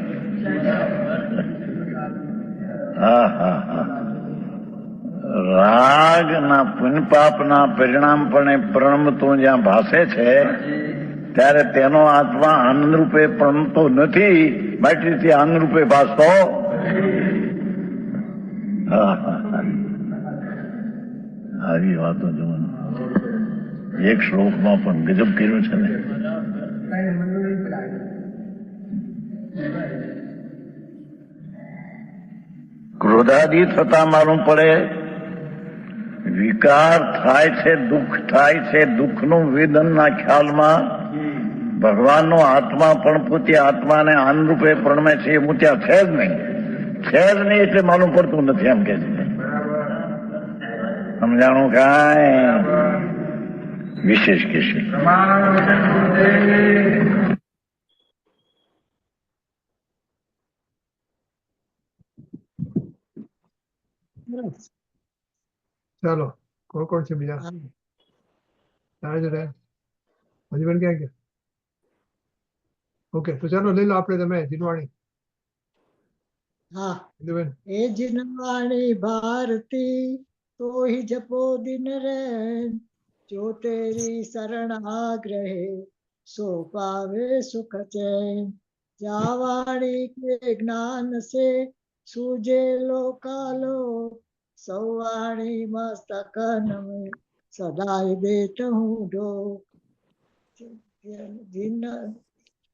S4: હા હા હા રાગના પુણ્યપાપના પરિણામપણે પ્રણમતું જ્યાં ભાસે છે ત્યારે તેનો આત્મા આનંદ રૂપે પ્રણમતો નથી, બાકીથી આનંદ રૂપે ભાસતો. હા હા આવી વાતો જોવાનું એક શ્લોકમાં પણ ગજબ કર્યું છે ને. ક્રોધાદિ થતા માલુમ પડે, વિકાર થાય છે, દુઃખ થાય છે, દુઃખનું વેદનના ખ્યાલમાં ભગવાનનો આત્મા પણ પોતે આત્માને આનંદ રૂપે પ્રણમે છે એ હું ત્યાં છે જ નહીં, છે જ નહીં, એટલે માલુમ પડતું નથી એમ કે છે. સમજાણું કાંઈ વિશેષ કે છે.
S2: ચાલો, કોણ કોણ છે બીજા?
S5: હા.
S2: તારે જ રહે હજી પણ ક્યાં ગયા? ઓકે, તો ચાલો લઈ લો આપણે, તમે જીનવાણી
S5: હા
S2: બેન.
S5: એ જીનવાણી ભારતી તો ही जपो दिन रैन जो तेरी शरण आग्रहे सो पावे सुख चैन जावाणी के ज्ञान से सूझे लोकालो सौवाणी मस्तकन में सदाई देत हूँ डो जिन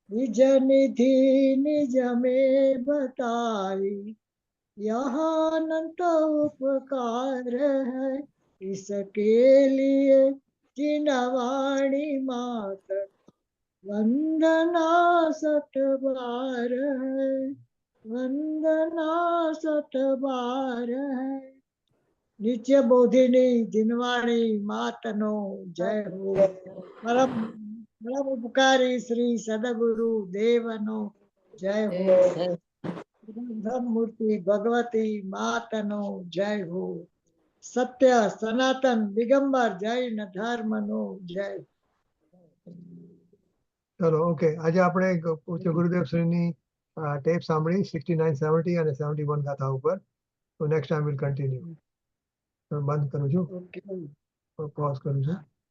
S5: निज निधि निज में बताई यह अनंत उपकार है इसके लिए जिनवाणी मात वंदना सत बार है वंदना सत बार है नित्य बोधिनी जिनवाणी मातनो जय हो परम परम उपकारी श्री सदगुरु देवनो जय हो ब्रह्ममूर्ति भगवती मातनो जय हो सत्य सनातन दिगंबर जैन धर्मनो जय
S2: ચાલો ઓકે, આજે આપણે પૂજ્ય ગુરુદેવ શ્રીની ટેપ સાંભળી 69, 70 અને 71 ગાથા ઉપર. તો નેક્સ્ટ ટાઈમ વિલ કન્ટિન્યુ. બંધ કરું છું
S5: ઓકે
S2: પોઝ કરું છું